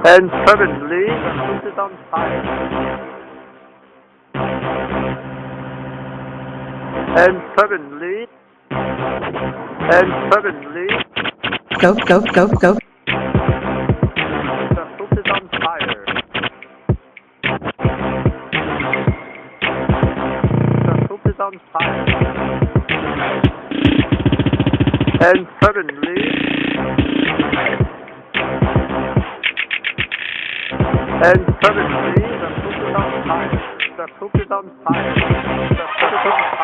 And suddenly, the house is on fire. And suddenly, go. the house is on fire. The house is on fire. And suddenly, the house is on fire. The house is on fire. The house is on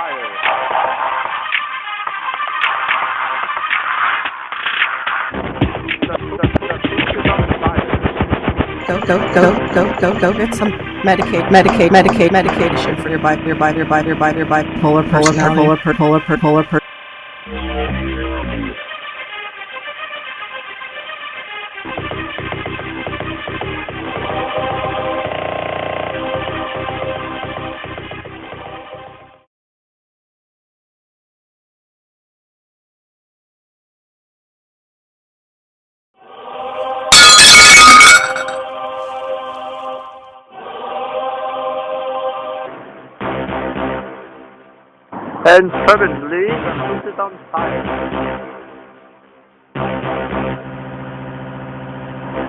fire. Go get some medication for your bipolar personality. And suddenly, the house is on fire.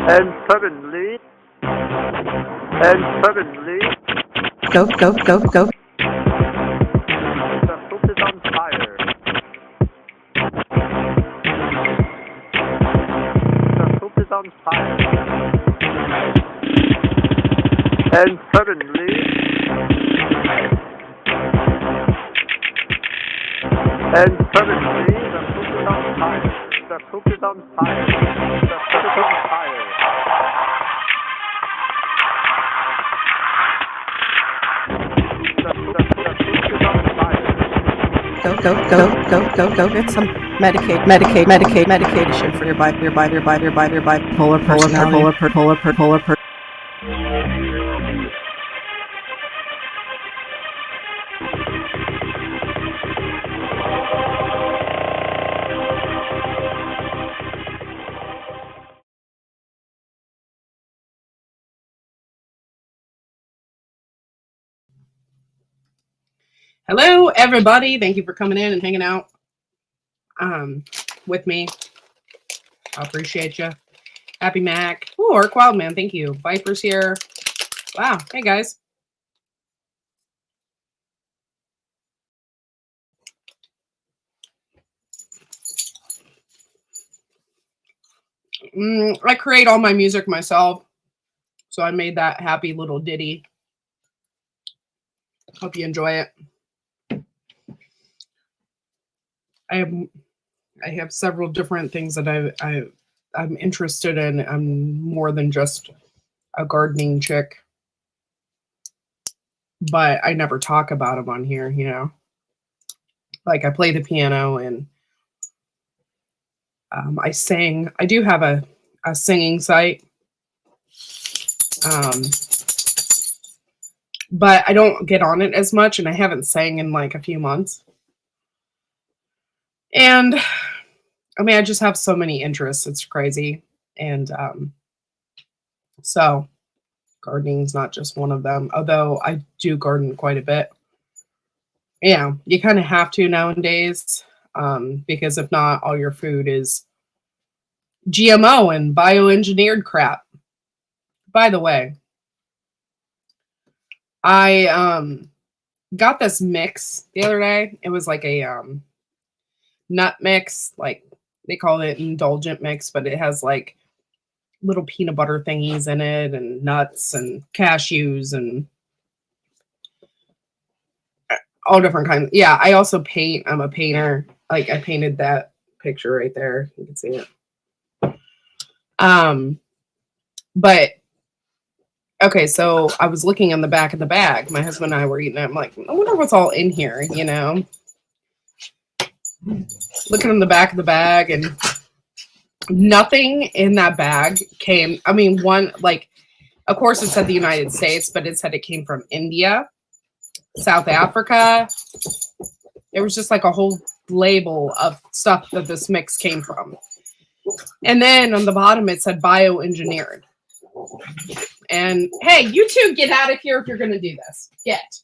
And suddenly, go. the house is on fire. The house is on fire. And suddenly, the house is on fire. The house is on fire. The house is on fire. Go get some medication for your bipolar personality. Hello, everybody. Thank you for coming in and hanging out with me. I appreciate you. Happy Mac. Oh, Orc Wildman. Thank you. Viper's here. Wow. Hey, guys. I create all my music myself. So I made that happy little ditty. Hope you enjoy it. I have several different things that I'm interested in. I'm more than just a gardening chick, but I never talk about them on here, you know. Like I play the piano and I sing. I do have a singing site, but I don't get on it as much, and I haven't sang in like a few months. And I mean, I just have so many interests. It's crazy. And so gardening is not just one of them, although I do garden quite a bit. Yeah, you kind of have to nowadays, because if not, all your food is GMO and bioengineered crap. By the way, I got this mix the other day. It was like a nut mix, like they call it indulgent mix, but it has like little peanut butter thingies in it and nuts and cashews and all different kinds. Yeah, I also paint. I'm a painter. Like I painted that picture right there. You can see it. But okay, so I was looking on the back of the bag. My husband and I were eating it. I'm like, I wonder what's all in here, you know? Looking in the back of the bag, and nothing in that bag came. I mean, one, like, of course it said the United States, but it said it came from India, South Africa. There was just like a whole label of stuff that this mix came from. And then on the bottom it said bioengineered. And hey, you two get out of here if you're going to do this. Get.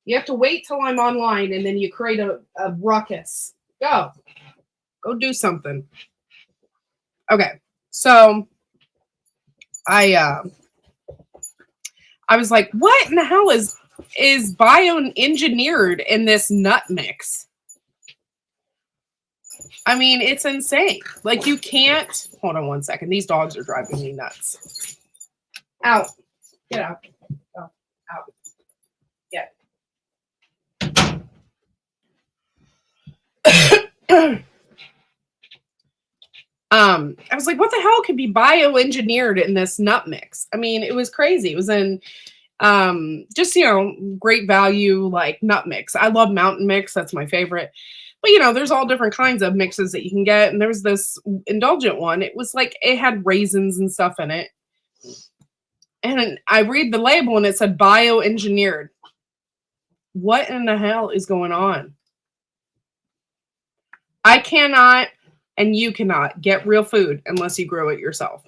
You have to wait till I'm online and then you create a ruckus. Go. Go do something. Okay. So I was like, what in the hell is bioengineered in this nut mix? I mean, it's insane. Like, you can't. Hold on one second. These dogs are driving me nuts. Out. Get out. Go. Out. Get. I was like, what the hell could be bioengineered in this nut mix? I mean, it was crazy. It was in just, great value, like nut mix. I love mountain mix. That's my favorite. But, there's all different kinds of mixes that you can get. And there's this indulgent one. It was like, it had raisins and stuff in it. And I read the label and it said bioengineered. What in the hell is going on? I cannot, and you cannot, get real food unless you grow it yourself.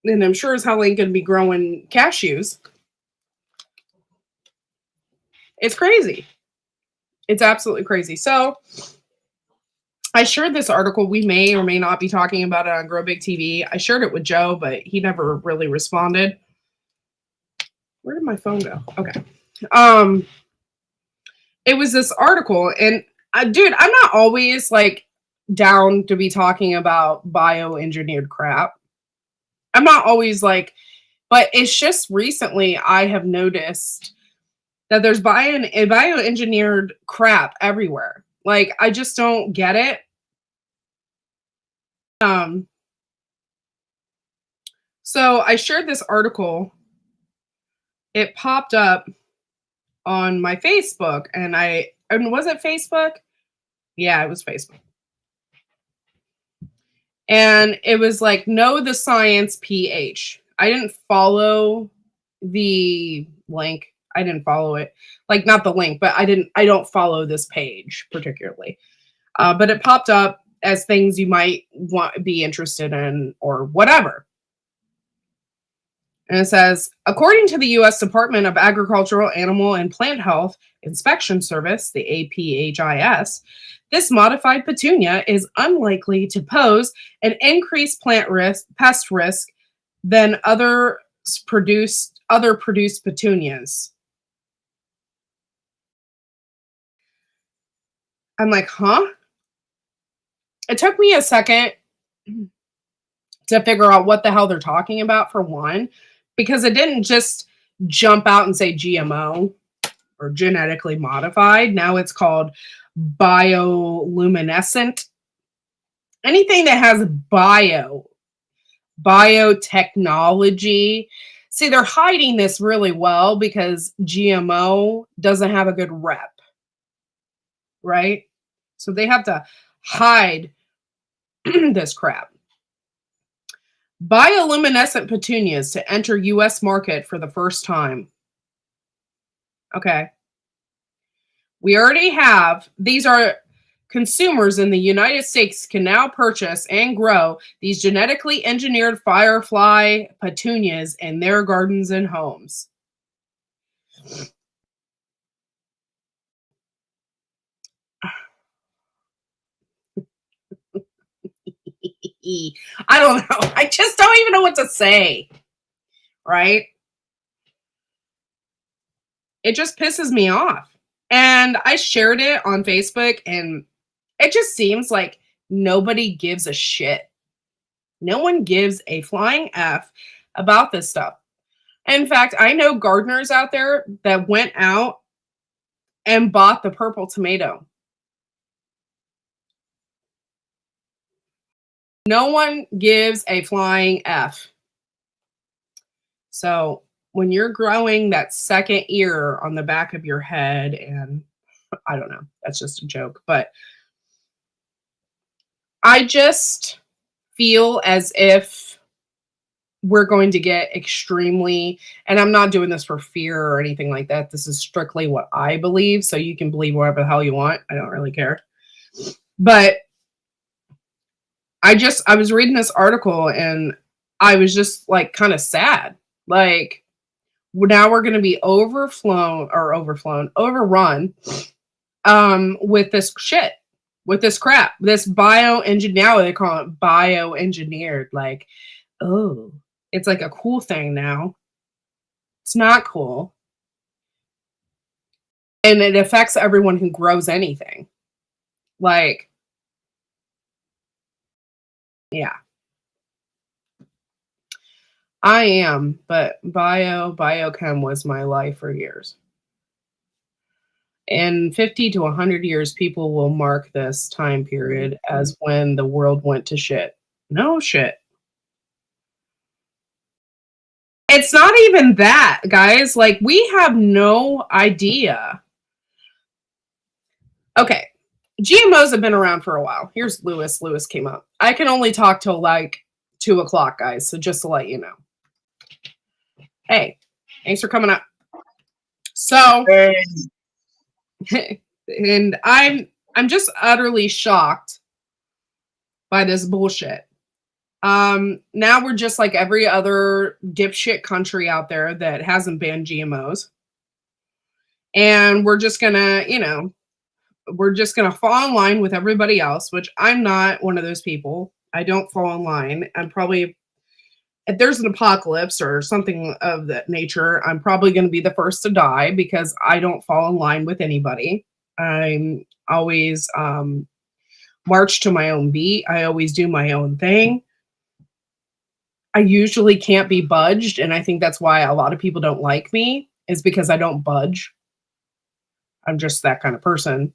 And I'm sure as hell ain't going to be growing cashews. It's crazy. It's absolutely crazy. So I shared this article. We may or may not be talking about it on Grow Big TV. I shared it with Joe, but he never really responded. Where did my phone go? Okay. It was this article, and dude, I'm not always like down to be talking about bioengineered crap. I'm not always like, but it's just recently I have noticed that there's bioengineered crap everywhere. Like, I just don't get it. So I shared this article. It popped up on my Facebook, and was it Facebook? Yeah, it was Facebook. And it was like, know the science PH. I didn't follow the link. I didn't follow it. Like, not the link, but I don't follow this page particularly. But it popped up as things you might be interested in or whatever. And it says, according to the U.S. Department of Agricultural, Animal, and Plant Health Inspection Service, the APHIS, this modified petunia is unlikely to pose an increased pest risk than other produced petunias. I'm like, huh? It took me a second to figure out what the hell they're talking about, for one, because it didn't just jump out and say GMO or genetically modified. Now it's called bioluminescent. Anything that has biotechnology. See, they're hiding this really well because GMO doesn't have a good rep, right? So they have to hide this crap. Bioluminescent petunias to enter U.S. market for the first time. Okay. We already have, these are consumers in the United States can now purchase and grow these genetically engineered firefly petunias in their gardens and homes. I don't know. I just don't even know what to say. Right? It just pisses me off. And I shared it on Facebook, and it just seems like nobody gives a shit. No one gives a flying F about this stuff. In fact, I know gardeners out there that went out and bought the purple tomato. No one gives a flying F. So when you're growing that second ear on the back of your head, and I don't know, that's just a joke, but I just feel as if we're going to get extremely, and I'm not doing this for fear or anything like that. This is strictly what I believe. So you can believe whatever the hell you want. I don't really care. But I was reading this article, and I was just like kind of sad. Like, now we're going to be overrun with this shit, with this crap, this bioengineered. Now they call it bioengineered. Like, oh, it's like a cool thing now. It's not cool. And it affects everyone who grows anything. Like, yeah. I am, but biochem was my life for years. In 50 to 100 years, people will mark this time period as when the world went to shit. No shit. It's not even that, guys. Like, we have no idea. Okay. GMOs have been around for a while. Here's Lewis. Lewis came up. I can only talk till like 2 o'clock, guys. So just to let you know. Hey, thanks for coming up. So, and I'm just utterly shocked by this bullshit. Now we're just like every other dipshit country out there that hasn't banned GMOs. And we're just gonna, we're just gonna fall in line with everybody else, which I'm not one of those people. I don't fall in line. I'm probably, if there's an apocalypse or something of that nature, I'm probably going to be the first to die because I don't fall in line with anybody. I'm always march to my own beat. I always do my own thing. I usually can't be budged, and I think that's why a lot of people don't like me, is because I don't budge. I'm just that kind of person.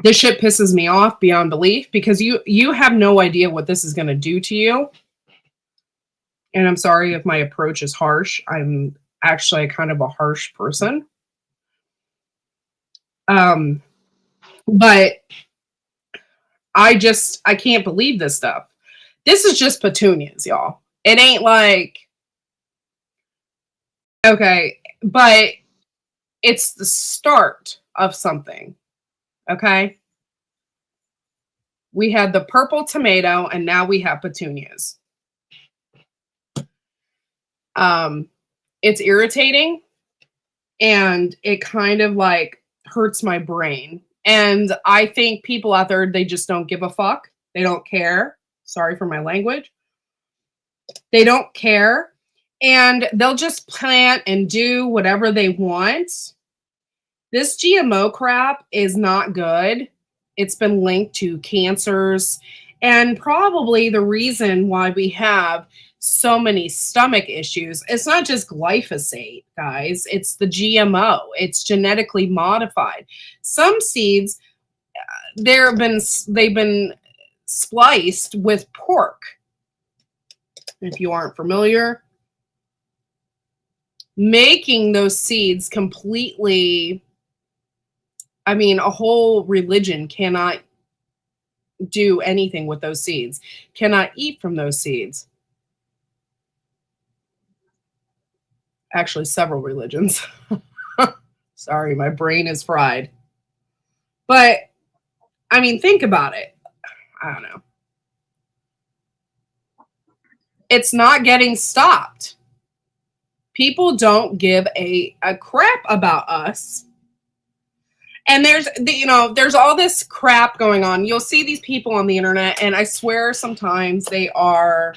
This shit pisses me off beyond belief because you have no idea what this is going to do to you. And I'm sorry if my approach is harsh. I'm actually kind of a harsh person. But I can't believe this stuff. This is just petunias, y'all. It ain't like, okay, but it's the start of something. Okay. We had the purple tomato and now we have petunias. It's irritating and it kind of like hurts my brain. And I think people out there, they just don't give a fuck. They don't care. Sorry for my language. They don't care. And they'll just plant and do whatever they want. This GMO crap is not good. It's been linked to cancers. And probably the reason why we have so many stomach issues, it's not just glyphosate, guys. It's the GMO. It's genetically modified. Some seeds, they've been spliced with pork. If you aren't familiar, making those seeds completely, I mean, a whole religion cannot do anything with those seeds, cannot eat from those seeds. Actually, several religions. Sorry, my brain is fried. But, I mean, think about it. I don't know. It's not getting stopped. People don't give a crap about us. And there's all this crap going on. You'll see these people on the internet, and I swear sometimes they are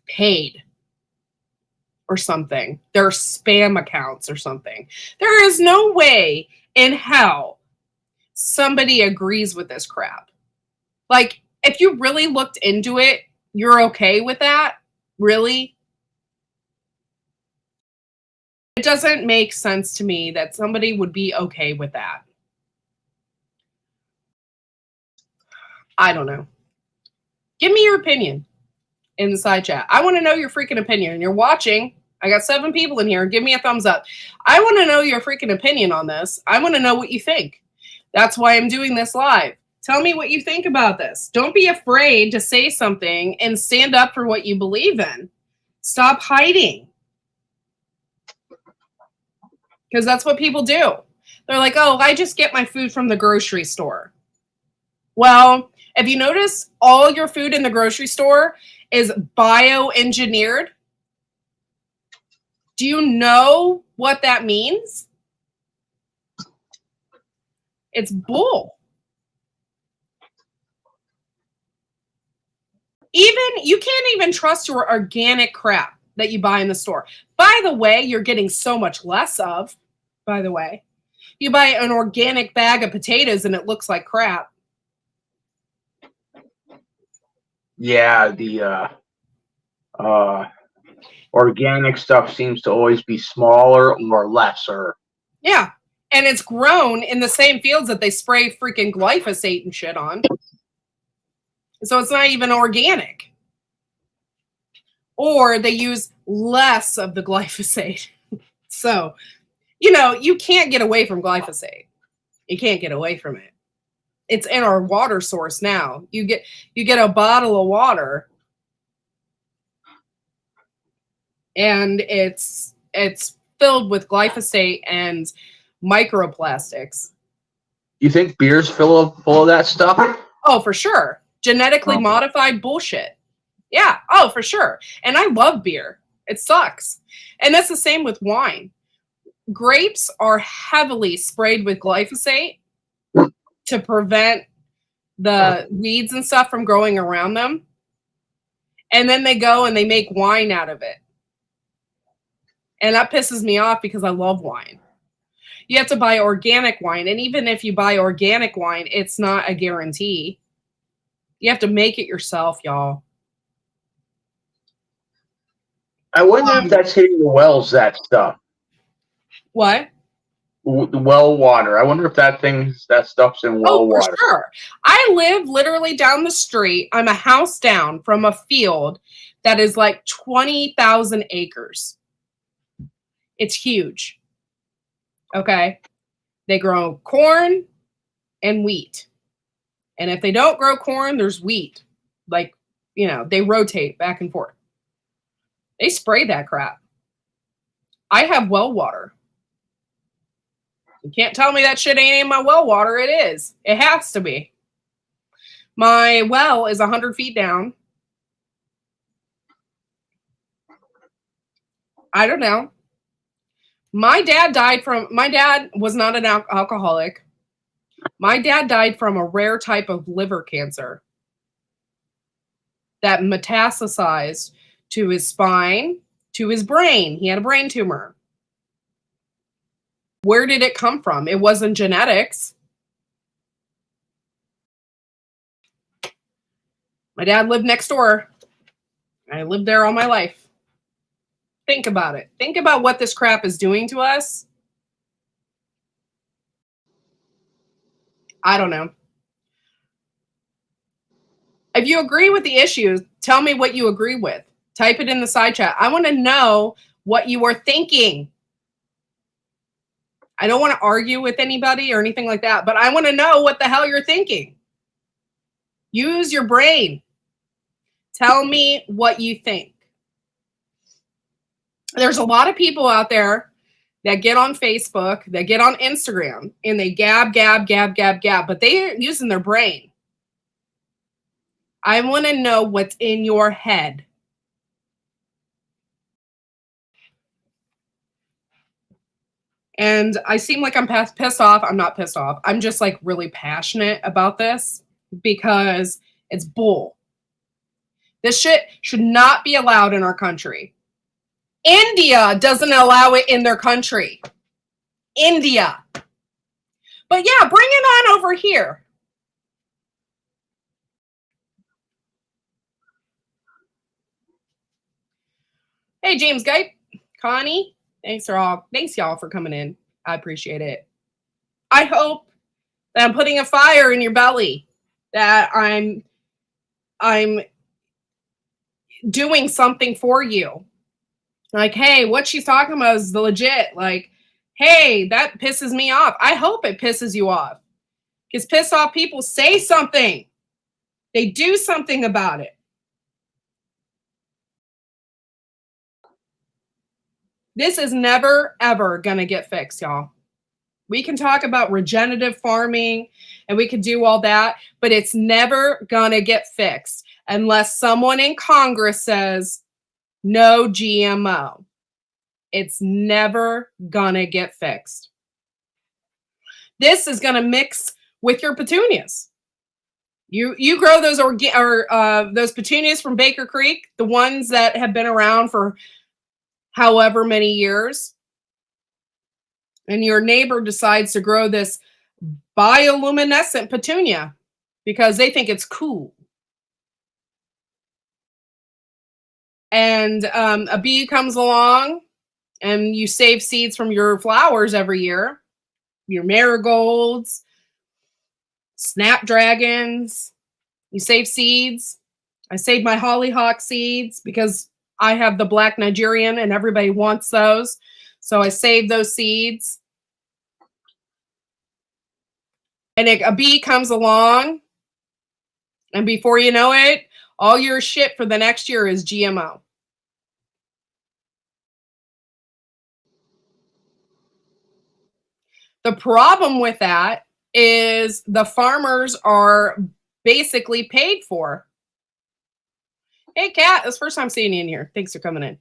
paid or something. They're spam accounts or something. There is no way in hell somebody agrees with this crap. Like, if you really looked into it, you're okay with that? Really? It doesn't make sense to me that somebody would be okay with that. I don't know. Give me your opinion in the side chat. I want to know your freaking opinion. You're watching. I got 7 people in here. Give me a thumbs up. I want to know your freaking opinion on this. I want to know what you think. That's why I'm doing this live. Tell me what you think about this. Don't be afraid to say something and stand up for what you believe in. Stop hiding. Because that's what people do. They're like, oh, I just get my food from the grocery store. Well, If you notice, all your food in the grocery store is bioengineered. Do you know what that means? It's bull. Even you can't even trust your organic crap that you buy in the store. By the way, you're getting so much less of, by the way. You buy an organic bag of potatoes and it looks like crap. Yeah, the organic stuff seems to always be smaller or lesser. Yeah. And it's grown in the same fields that they spray freaking glyphosate and shit on. So it's not even organic. Or they use less of the glyphosate. So, you know, you can't get away from glyphosate. You can't get away from it. It's in our water source now. You get a bottle of water and it's filled with glyphosate and microplastics. You think beer's full of that stuff? Oh, for sure. Genetically modified bullshit. Yeah. Oh, for sure. And I love beer. It sucks. And that's the same with wine. Grapes are heavily sprayed with glyphosate to prevent the weeds and stuff from growing around them. And then they go and they make wine out of it. And that pisses me off because I love wine. You have to buy organic wine. And even if you buy organic wine, it's not a guarantee. You have to make it yourself, y'all. I wonder if that's hitting the wells, that stuff. What? The well water. I wonder if that stuff's in well water. For sure. I live literally down the street. I'm a house down from a field that is like 20,000 acres. It's huge. Okay. They grow corn and wheat. And if they don't grow corn, there's wheat. Like, you know, they rotate back and forth. They spray that crap. I have well water. You can't tell me that shit ain't in my well water. It is. It has to be. My well is 100 feet down. I don't know. My dad was not an alcoholic. My dad died from a rare type of liver cancer that metastasized to his spine, to his brain. He had a brain tumor. Where did it come from? It wasn't genetics. My dad lived next door. I lived there all my life. Think about it. Think about what this crap is doing to us. I don't know. If you agree with the issues, tell me what you agree with. Type it in the side chat. I want to know what you are thinking. I don't want to argue with anybody or anything like that, but I want to know what the hell you're thinking. Use your brain. Tell me what you think. There's a lot of people out there that get on Facebook, that get on Instagram, and they gab, but they're using their brain. I want to know what's in your head. And I seem like I'm pissed off. I'm not pissed off. I'm just like really passionate about this because it's bull. This shit should not be allowed in our country. India doesn't allow it in their country. India. But yeah, bring it on over here. Hey, James Guy, Connie, thanks y'all for coming in. I appreciate it. I hope that I'm putting a fire in your belly, that I'm doing something for you. Like, hey, what she's talking about is the legit. Like, hey, that pisses me off. I hope it pisses you off. Because pissed off people say something. They do something about it. This is never, ever going to get fixed, y'all. We can talk about regenerative farming and we could do all that, but it's never gonna get fixed unless someone in Congress says no GMO. It's never gonna get fixed. This is gonna mix with your petunias. You grow those those petunias from Baker Creek, the ones that have been around for however many years, and your neighbor decides to grow this bioluminescent petunia because they think it's cool. And a bee comes along and you save seeds from your flowers every year, your marigolds, snapdragons. You save seeds. I saved my hollyhock seeds because I have the black Nigerian and everybody wants those. So I saved those seeds. And a bee comes along, and before you know it, all your shit for the next year is GMO. The problem with that is the farmers are basically paid for. Hey, Kat, it's the first time seeing you in here. Thanks for coming in.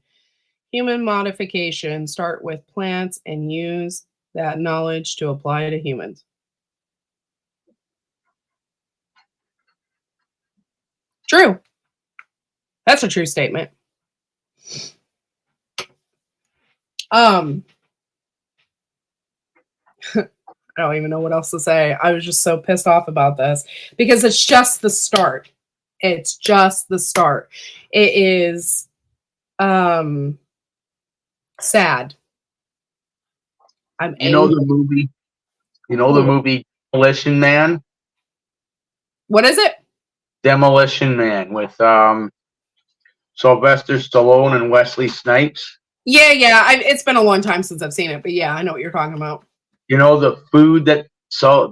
Human modification. Start with plants and use that knowledge to apply to humans. True. That's a true statement. I don't even know what else to say. I was just so pissed off about this because it's just the start. It's just the start. It is sad. I'm You know angry. the movie? You know the movie Demolition Man? What is it? Demolition Man with Sylvester Stallone and Wesley Snipes. Yeah. It's been a long time since I've seen it, but yeah, I know what you're talking about. You know the food that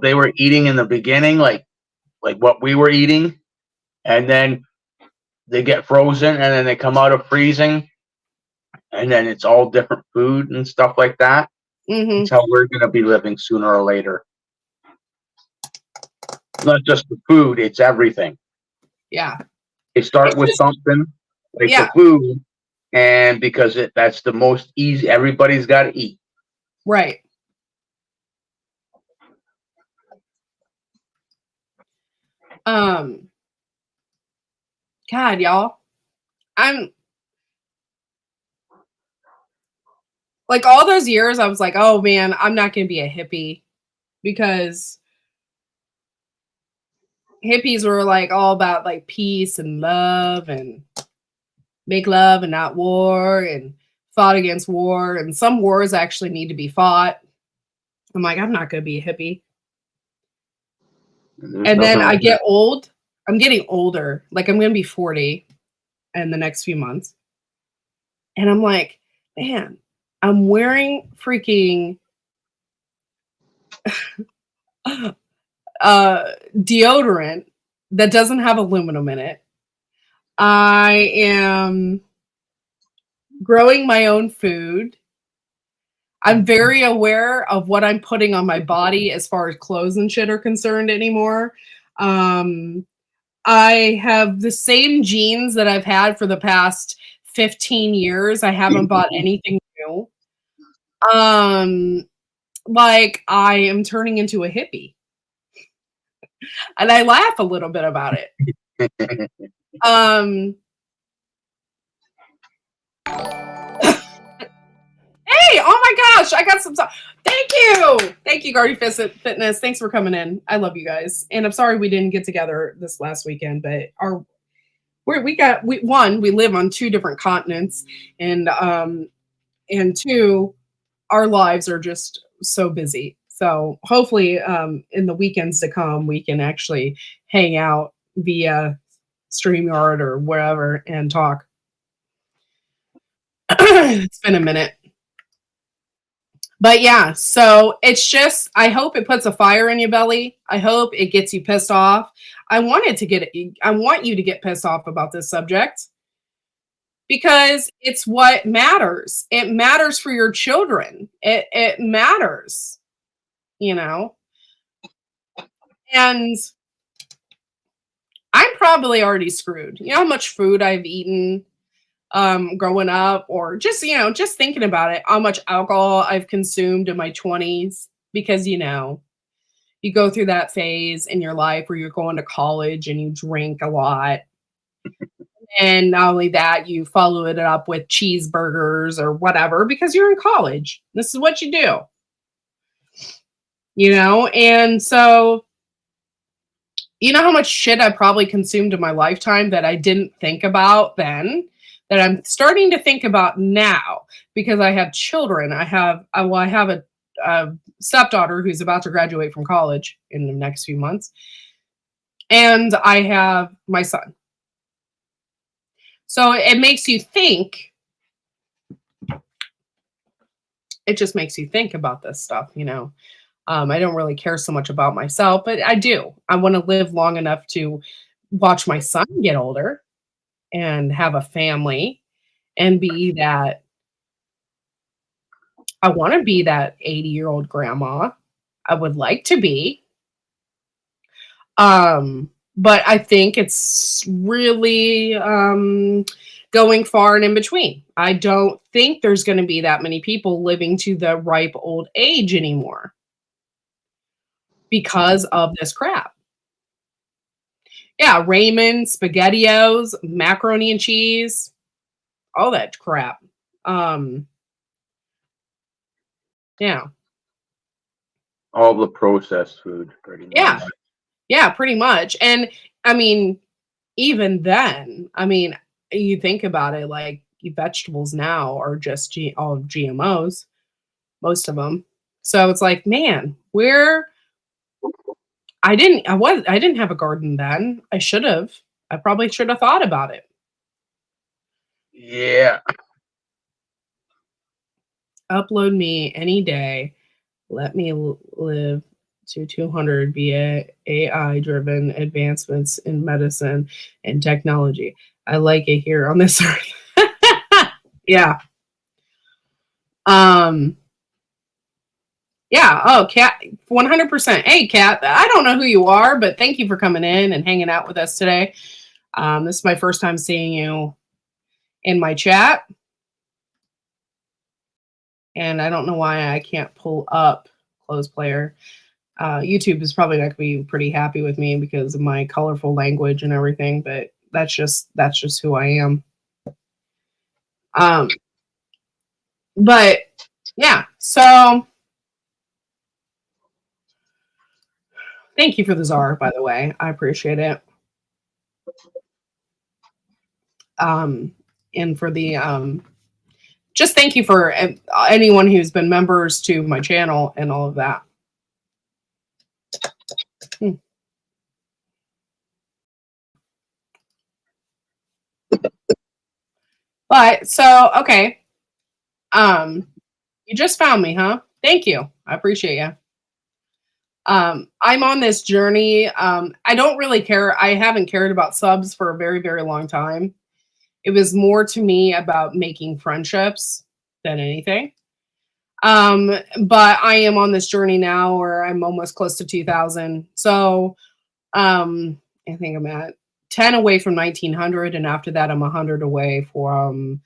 they were eating in the beginning, like what we were eating, and then they get frozen, and then they come out of freezing, and then it's all different food and stuff like that. Mm-hmm. That's how we're gonna be living sooner or later. Not just the food; it's everything. Yeah. They start with something like the food, and because that's the most easy, everybody's got to eat. Right. God, y'all, I'm like all those years I was like, oh man, I'm not going to be a hippie because hippies were like all about like peace and love and make love and not war and fought against war. And some wars actually need to be fought. I'm like, I'm not going to be a hippie. And then I get old. I'm getting older. Like I'm going to be 40 in the next few months. And I'm like, man, I'm wearing freaking deodorant that doesn't have aluminum in it. I am growing my own food. I'm very aware of what I'm putting on my body as far as clothes and shit are concerned anymore. I have the same jeans that I've had for the past 15 years. I haven't bought anything new. Like I am turning into a hippie. And I laugh a little bit about it. Hey, oh my gosh, I got some stuff. Thank you, Guardy Fitness. Thanks for coming in. I love you guys, and I'm sorry we didn't get together this last weekend, but we live on two different continents, and two, our lives are just so busy. So hopefully, in the weekends to come, we can actually hang out via StreamYard or wherever and talk. It's been a minute. But yeah, so it's just, I hope it puts a fire in your belly. I hope it gets you pissed off. I want you to get pissed off about this subject because it's what matters. It matters for your children. It matters, you know? And I'm probably already screwed. You know how much food I've eaten growing up, or just, just thinking about it, how much alcohol I've consumed in my 20s, because, you go through that phase in your life where you're going to college and you drink a lot. And not only that, you follow it up with cheeseburgers or whatever because you're in college. This is what you do. And so, how much shit I probably consumed in my lifetime that I didn't think about then, that I'm starting to think about now because I have children. I have a stepdaughter who's about to graduate from college in the next few months. And I have my son. So it makes you think. It just makes you think about this stuff, I don't really care so much about myself, but I do. I want to live long enough to watch my son get older and have a family and be that. I want to be that 80-year-old grandma. I would like to be. But I think it's really going far and in between. I don't think there's going to be that many people living to the ripe old age anymore because of this crap. Yeah, ramen, SpaghettiOs, macaroni and cheese, all that crap. Yeah. All the processed food, pretty much. Yeah. Yeah, pretty much. And I mean, even then, you think about it, like vegetables now are just all GMOs, most of them. So it's like, man, I didn't have a garden then. I probably should have thought about it. Yeah. Upload me any day. Let me live to 200 via AI-driven advancements in medicine and technology. I like it here on this earth. Yeah. Yeah. Oh, Kat, 100%. Hey, Kat, I don't know who you are, but thank you for coming in and hanging out with us today. This is my first time seeing you in my chat. And I don't know why I can't pull up Close Player. YouTube is probably not going to be pretty happy with me because of my colorful language and everything, but that's just who I am. But yeah, so thank you for the czar, by the way. I appreciate it. And for the just thank you for anyone who's been members to my channel and all of that. But so, okay. You just found me, huh? Thank you. I appreciate you. I'm on this journey. I don't really care. I haven't cared about subs for a very, very long time. It was more to me about making friendships than anything. But I am on this journey now where I'm almost close to 2,000. So I think I'm at 10 away from 1,900. And after that, I'm 100 away from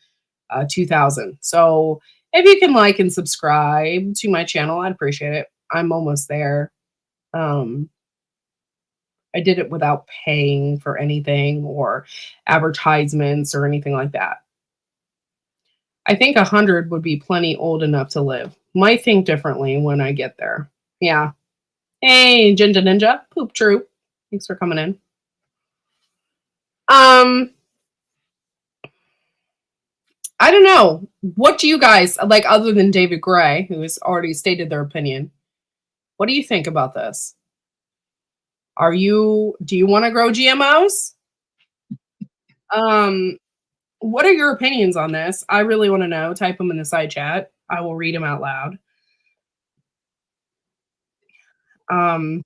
2,000. So if you can like and subscribe to my channel, I'd appreciate it. I'm almost there. I did it without paying for anything or advertisements or anything like that. I think 100 would be plenty old enough to live. Might think differently when I get there. Yeah. Hey, Jinja Ninja, Poop Troop. Thanks for coming in. I don't know. What do you guys like, other than David Gray, who has already stated their opinion? What do you think about this? Do you want to grow GMOs? What are your opinions on this? I really want to know. Type them in the side chat. I will read them out loud. I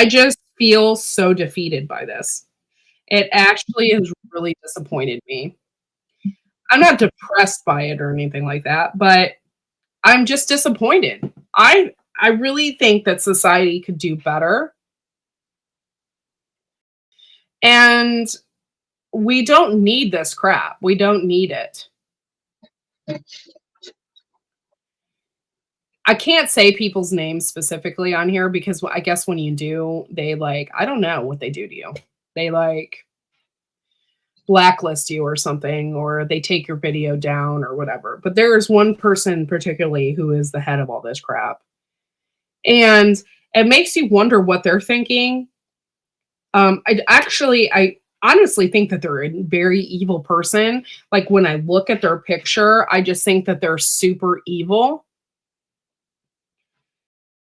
just feel so defeated by this. It actually has really disappointed me. I'm not depressed by it or anything like that, but I'm just disappointed. I I really think that society could do better. And we don't need this crap. We don't need it. I can't say people's names specifically on here because I guess when you do, they like, I don't know what they do to you. They like blacklist you or something, or they take your video down or whatever. But there is one person particularly who is the head of all this crap. And it makes you wonder what they're thinking. I honestly think that they're a very evil person. Like when I look at their picture, I just think that they're super evil.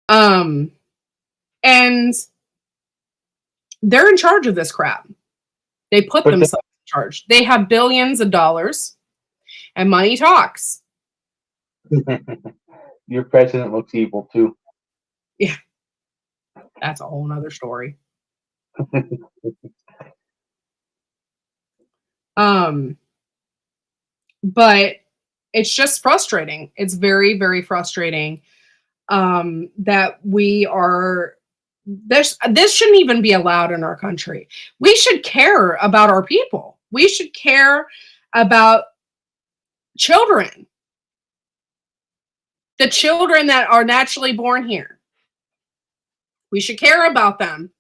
And they're in charge of this crap. They put themselves in charge. They have billions of dollars, and money talks. Your president looks evil too. Yeah, that's a whole nother story. But it's just frustrating. It's very, very frustrating that we are. This shouldn't even be allowed in our country. We should care about our people. We should care about children. The children that are naturally born here. We should care about them.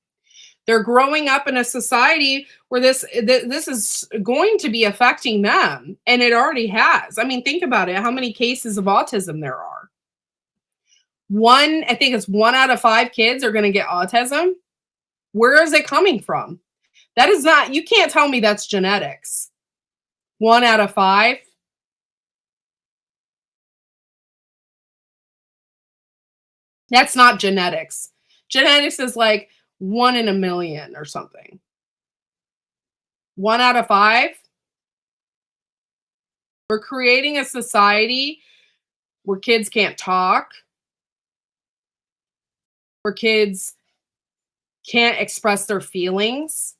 They're growing up in a society where this is going to be affecting them, and it already has. I mean, think about it. How many cases of autism there are? I think it's 1 out of 5 kids are going to get autism. Where is it coming from? That is not, you can't tell me that's genetics. 1 out of 5. That's not genetics. Genetics is like 1 in a million or something. 1 out of 5. We're creating a society where kids can't talk, where kids can't express their feelings.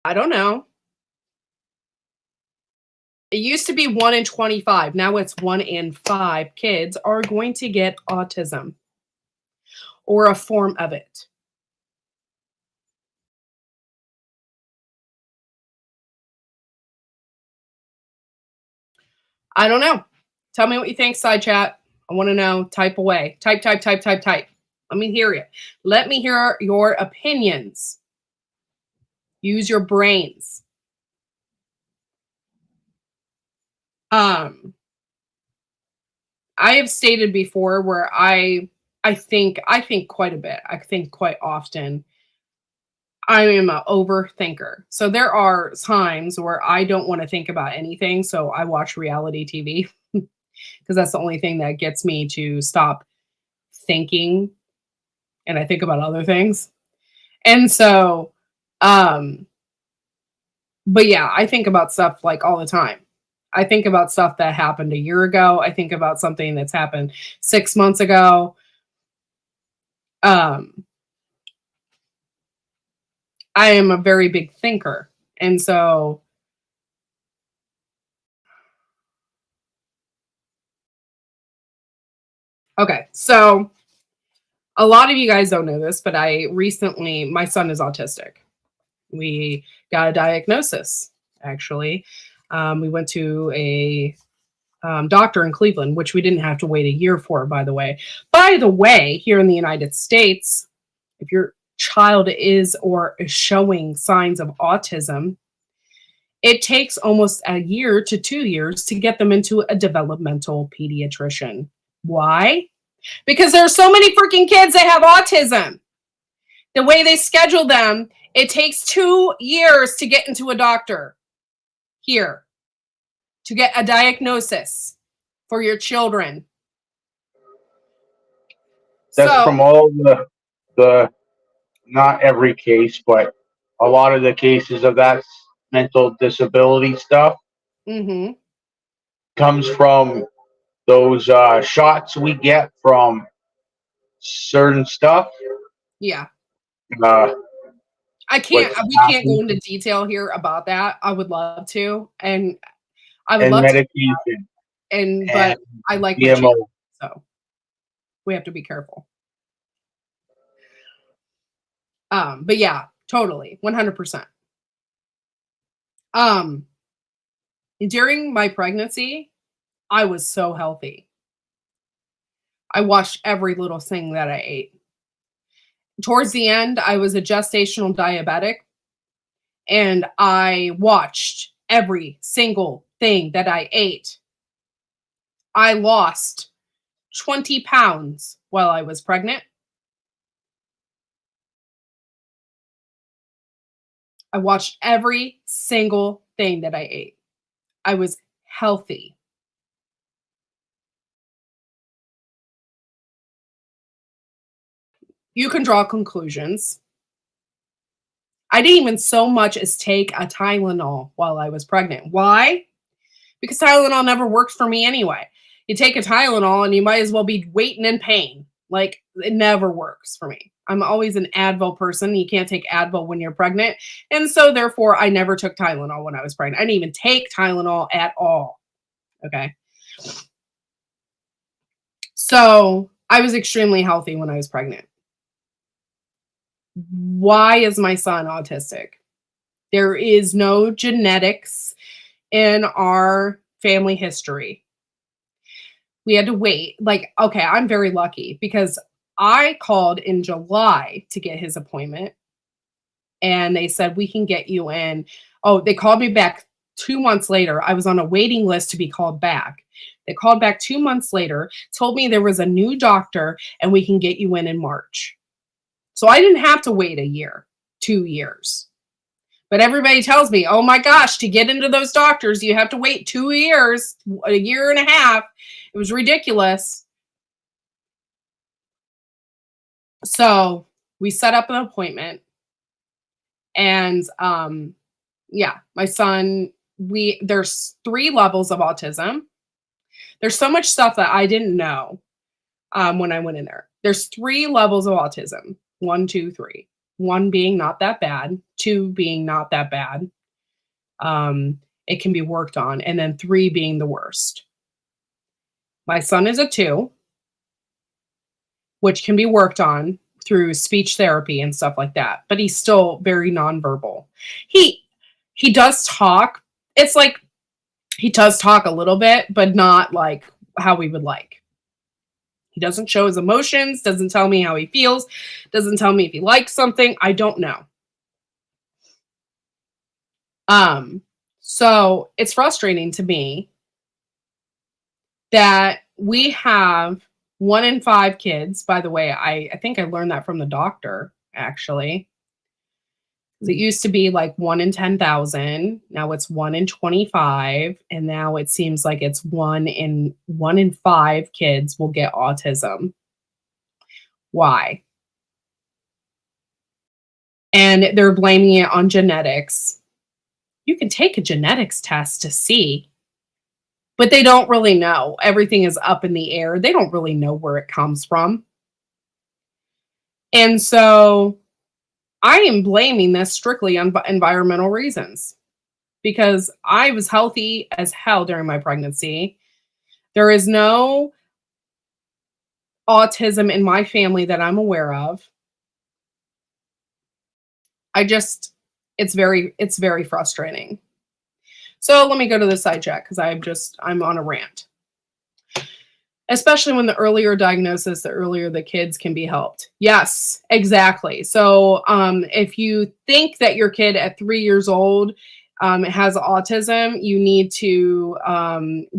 I don't know. It used to be 1 in 25. Now it's 1 in 5 kids are going to get autism or a form of it. I don't know. Tell me what you think, side chat. I want to know. Type away. Type. Let me hear it. Let me hear your opinions. Use your brains. I have stated before where I think quite a bit. I think quite often. I am an overthinker. So there are times where I don't want to think about anything. So I watch reality TV because that's the only thing that gets me to stop thinking. And I think about other things. And so, but yeah, I think about stuff like all the time. I think about stuff that happened a year ago. I think about something that's happened 6 months ago. I am a very big thinker. And so okay, so a lot of you guys don't know this, but my son is autistic. We got a diagnosis, actually. We went to a doctor in Cleveland, which we didn't have to wait a year for, by the way. By the way, here in the United States, if your child is or is showing signs of autism, it takes almost a year to 2 years to get them into a developmental pediatrician. Why? Because there are so many freaking kids that have autism. The way they schedule them, it takes 2 years to get into a doctor here to get a diagnosis for your children. That's from all the not every case, but a lot of the cases of that mental disability stuff comes from those shots we get from certain stuff. Yeah. We can't go into detail here about that. I would love to. And I would and love to, medication but and I like my chicken, GMO. so we have to be careful. But yeah, totally, 100%. During my pregnancy, I was so healthy. I watched every little thing that I ate. Towards the end, I was a gestational diabetic, and I watched every single thing that I ate. I lost 20 pounds while I was pregnant. I watched every single thing that I ate. I was healthy. You can draw conclusions. I didn't even so much as take a Tylenol while I was pregnant. Why? Because Tylenol never works for me anyway. You take a Tylenol and you might as well be waiting in pain. Like, it never works for me. I'm always an Advil person. You can't take Advil when you're pregnant. And so therefore, I never took Tylenol when I was pregnant. I didn't even take Tylenol at all. Okay. So I was extremely healthy when I was pregnant. Why is my son autistic? There is no genetics in our family history. We had to wait. Like, okay, I'm very lucky because I called in July to get his appointment, and they said, we can get you in. Oh, they called me back 2 months later. I was on a waiting list to be called back. They called back 2 months later, told me there was a new doctor and we can get you in March. So I didn't have to wait a year, 2 years. But everybody tells me, oh my gosh, to get into those doctors, you have to wait 2 years, a year and a half. It was ridiculous. So we set up an appointment. And yeah, my son, there's 3 levels of autism. There's so much stuff that I didn't know when I went in there. There's 3 levels of autism. 1, 2, 3. 1 being not that bad, 2 being not that bad. It can be worked on, and then 3 being the worst. My son is a 2, which can be worked on through speech therapy and stuff like that, but he's still very nonverbal. He does talk. It's like he does talk a little bit, but not like how we would like. He doesn't show his emotions, doesn't tell me how he feels, doesn't tell me if he likes something. I don't know. So it's frustrating to me that we have 1 in 5 kids. By the way, I think I learned that from the doctor, actually. It used to be like 1 in 10,000. Now it's 1 in 25. And now it seems like it's 1 in 5 kids will get autism. Why? And they're blaming it on genetics. You can take a genetics test to see, but they don't really know. Everything is up in the air. They don't really know where it comes from. And so I am blaming this strictly on environmental reasons because I was healthy as hell during my pregnancy. There is no autism in my family that I'm aware of. It's very frustrating. So let me go to the side chat because I'm on a rant. Especially when the earlier diagnosis, the earlier the kids can be helped. Yes, exactly. So if you think that your kid at 3 years old has autism, you need to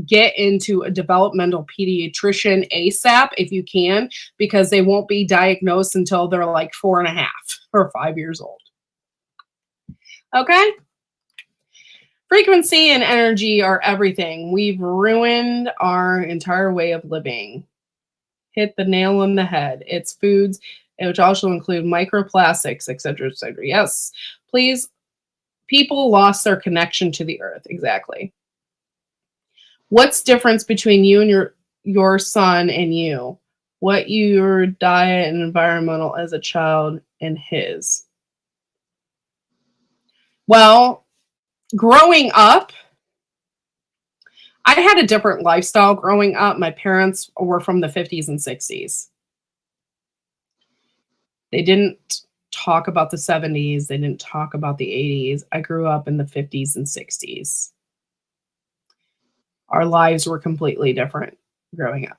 get into a developmental pediatrician ASAP if you can, because they won't be diagnosed until they're like 4.5 or 5 years old. Okay? Frequency and energy are everything. We've ruined our entire way of living. Hit the nail on the head. It's foods, which also include microplastics, etc., etc. Yes, please. People lost their connection to the earth. Exactly. What's difference between you and your son and you? What your diet and environmental as a child and his? Well, growing up, I had a different lifestyle growing up. My parents were from the 50s and 60s. They didn't talk about the 70s. They didn't talk about the 80s. I grew up in the 50s and 60s. Our lives were completely different growing up.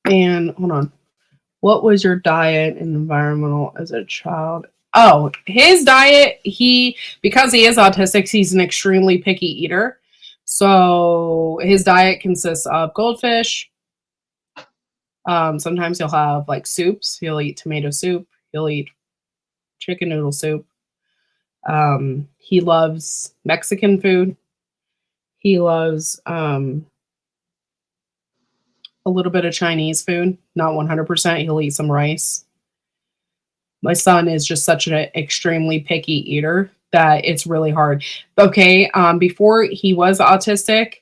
And hold on. What was your diet and environmental as a child? Oh, his diet, because he is autistic, he's an extremely picky eater. So his diet consists of goldfish. Sometimes he'll have like soups. He'll eat tomato soup. He'll eat chicken noodle soup. He loves Mexican food. He loves a little bit of Chinese food, not 100%. He'll eat some rice. My son is just such an extremely picky eater that it's really hard. Okay, before he was autistic,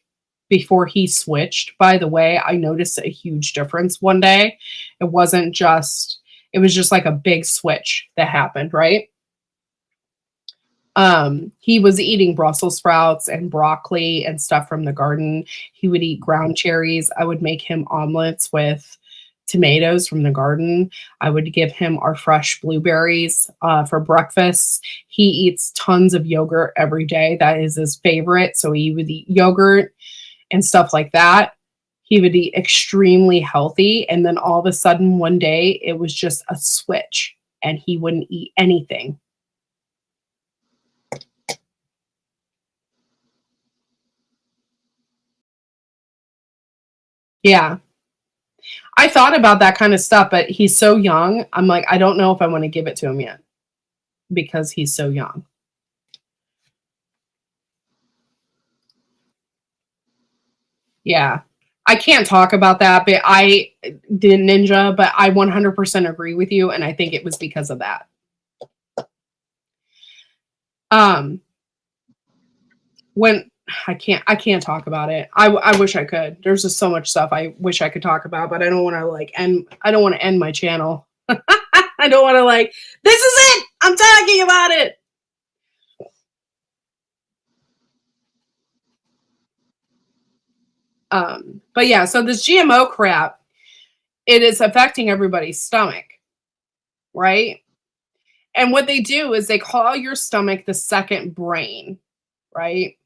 before he switched, by the way, I noticed a huge difference one day. It was just like a big switch that happened, right? He was eating Brussels sprouts and broccoli and stuff from the garden. He would eat ground cherries. I would make him omelets with tomatoes from the garden. I would give him our fresh blueberries for breakfast. He eats tons of yogurt every day. That is his favorite. So he would eat yogurt and stuff like that. He would eat extremely healthy. And then all of a sudden one day it was just a switch and he wouldn't eat anything. Yeah. I thought about that kind of stuff, but he's so young. I'm like, I don't know if I want to give it to him yet because he's so young. Yeah. I can't talk about that, but I did Ninja, but I 100% agree with you. And I think it was because of that. When I can't talk about it. I wish I could. There's just so much stuff I wish I could talk about, but I don't want to end my channel. I don't want to this is it. I'm talking about it. But yeah, so this GMO crap, it is affecting everybody's stomach, right? And what they do is they call your stomach the second brain, right?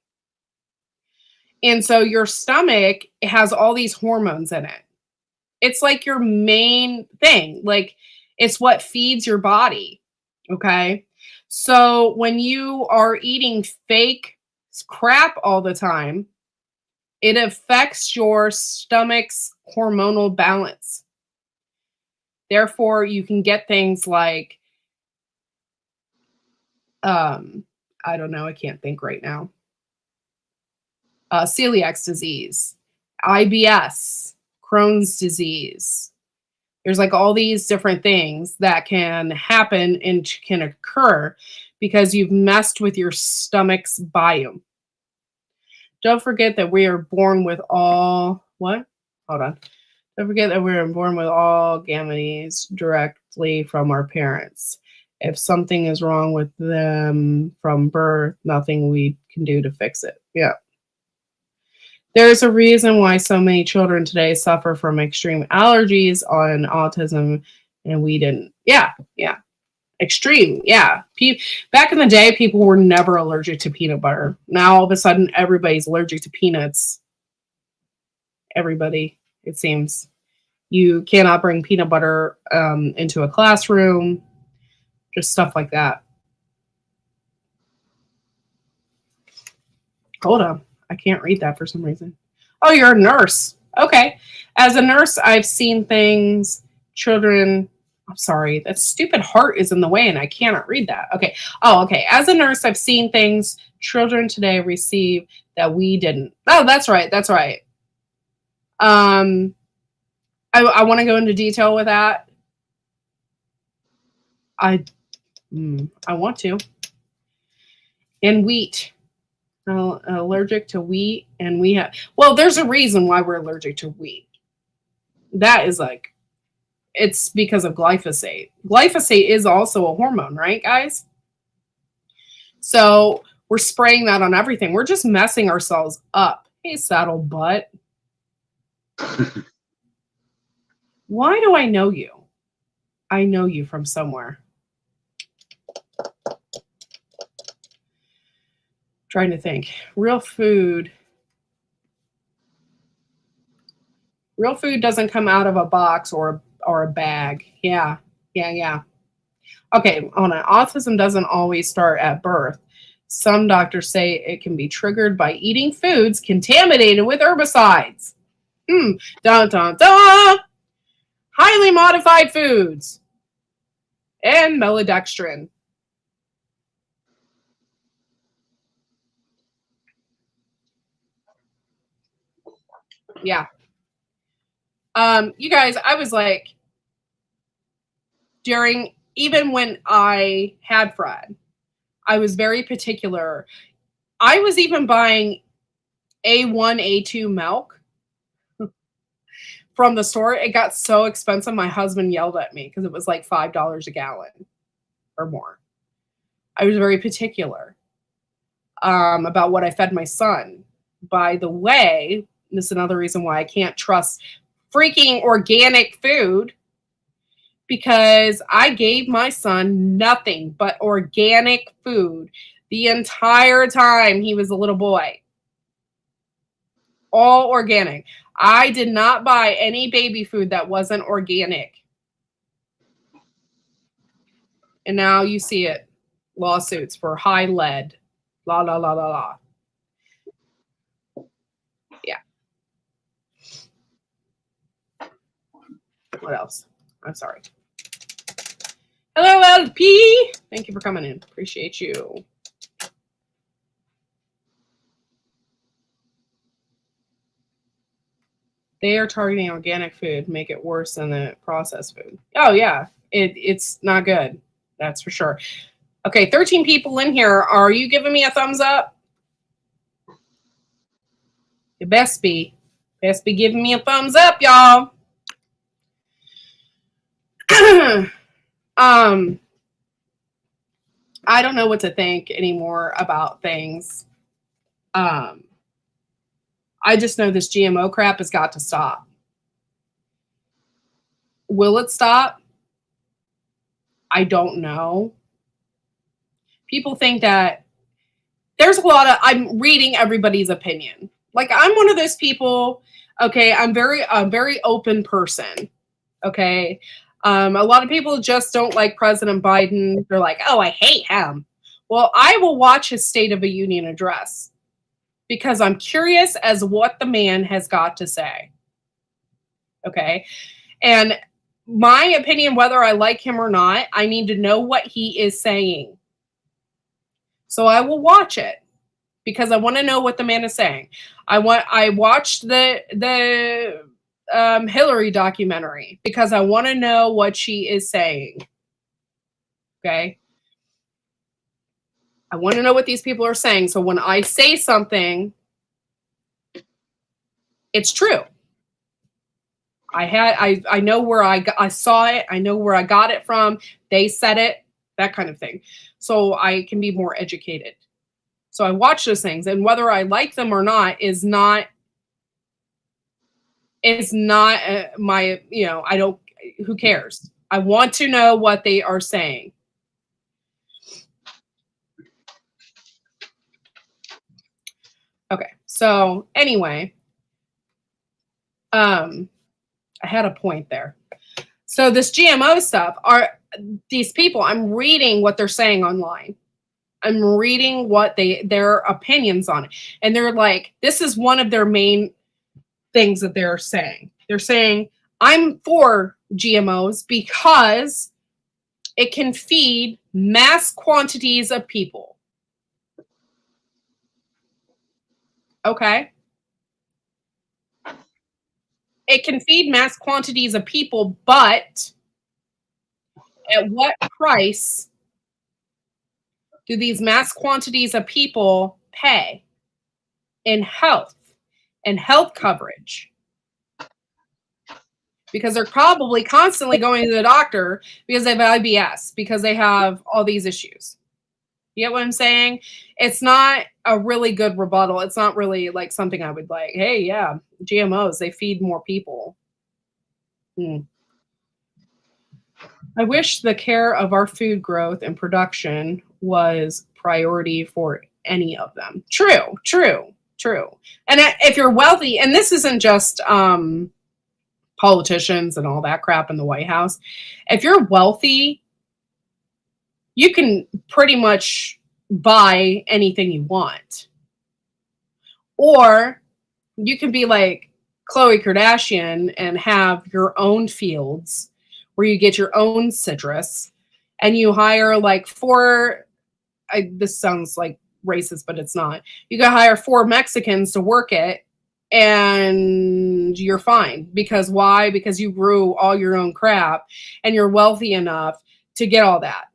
And so your stomach has all these hormones in it. It's like your main thing. Like it's what feeds your body. Okay. So when you are eating fake crap all the time, it affects your stomach's hormonal balance. Therefore, you can get things like, I don't know. I can't think right now. Celiac disease, IBS, Crohn's disease. There's like all these different things that can happen and can occur because you've messed with your stomach's biome. Don't forget that we are born with all, what? Hold on. Don't forget that we are born with all gametes directly from our parents. If something is wrong with them from birth, nothing we can do to fix it. Yeah. There's a reason why so many children today suffer from extreme allergies on autism, and we didn't. Yeah. Extreme. Yeah. Back in the day, people were never allergic to peanut butter. Now, all of a sudden, everybody's allergic to peanuts. Everybody, it seems. You cannot bring peanut butter into a classroom. Just stuff like that. Hold on. I can't read that for some reason. Oh, you're a nurse. Okay. As a nurse, I've seen things, children. I'm sorry, that stupid heart is in the way and I cannot read that. Okay. Oh, okay. As a nurse, I've seen things children today receive that we didn't. Oh, that's right. That's right. I want to go into detail with that. I want to. And wheat. Allergic to wheat, and there's a reason why we're allergic to wheat. That is it's because of glyphosate. Glyphosate is also a hormone, right, guys? So we're spraying that on everything. We're just messing ourselves up. Hey, saddle butt. Why do I know you? I know you from somewhere. Trying to think. Real food. Real food doesn't come out of a box or a bag. Yeah. Okay, hold on. Autism doesn't always start at birth. Some doctors say it can be triggered by eating foods contaminated with herbicides. Dun dun dun. Highly modified foods. And maltodextrin. Yeah. You guys, I was like, even when I had Fred, I was very particular. I was even buying A1, A2 milk from the store. It got so expensive, my husband yelled at me because it was like $5 a gallon or more. I was very particular about what I fed my son. By the way, this is another reason why I can't trust freaking organic food, because I gave my son nothing but organic food the entire time he was a little boy. All organic. I did not buy any baby food that wasn't organic. And now you see it. Lawsuits for high lead. La, la, la, la, la. Yeah. What else? I'm sorry. Hello, LP. Thank you for coming in. Appreciate you. They are targeting organic food, make it worse than the processed food. Oh, yeah. It's not good. That's for sure. Okay, 13 people in here. Are you giving me a thumbs up? You best be. Best be giving me a thumbs up, y'all. I don't know what to think anymore about things. I just know this GMO crap has got to stop. Will it stop? I don't know. People think that there's a lot of, I'm reading everybody's opinion. Like, I'm one of those people, okay, I'm a very open person, okay? A lot of people just don't like President Biden. They're like, oh, I hate him. Well, I will watch his State of the Union address because I'm curious as what the man has got to say. Okay. And my opinion, whether I like him or not, I need to know what he is saying. So I will watch it because I want to know what the man is saying. I watched the Hillary documentary because I want to know what she is saying. Okay. I want to know what these people are saying. So when I say something, it's true. I know where I saw it. I know where I got it from. They said it, that kind of thing. So I can be more educated. So I watch those things, and whether I like them or not is not my, I don't, who cares? I want to know what they are saying. Okay. So anyway, I had a point there. So this GMO stuff, are these people, I'm reading what they're saying online. I'm reading what their opinions on it. And they're like, this is one of their main things that they're saying. They're saying, I'm for GMOs because it can feed mass quantities of people. Okay. It can feed mass quantities of people, but at what price do these mass quantities of people pay in health and health coverage? Because they're probably constantly going to the doctor because they have IBS, because they have all these issues. You get what I'm saying? It's not a really good rebuttal. It's not really like something I would like, hey, yeah, GMOs, they feed more people. I wish the care of our food growth and production was priority for any of them. True. And if you're wealthy, and this isn't just politicians and all that crap in the White House, if you're wealthy, you can pretty much buy anything you want. Or you can be like Khloe Kardashian and have your own fields where you get your own citrus and you hire like this sounds like racist, but it's not. You can hire 4 Mexicans to work it and you're fine. Because why? Because you grew all your own crap and you're wealthy enough to get all that.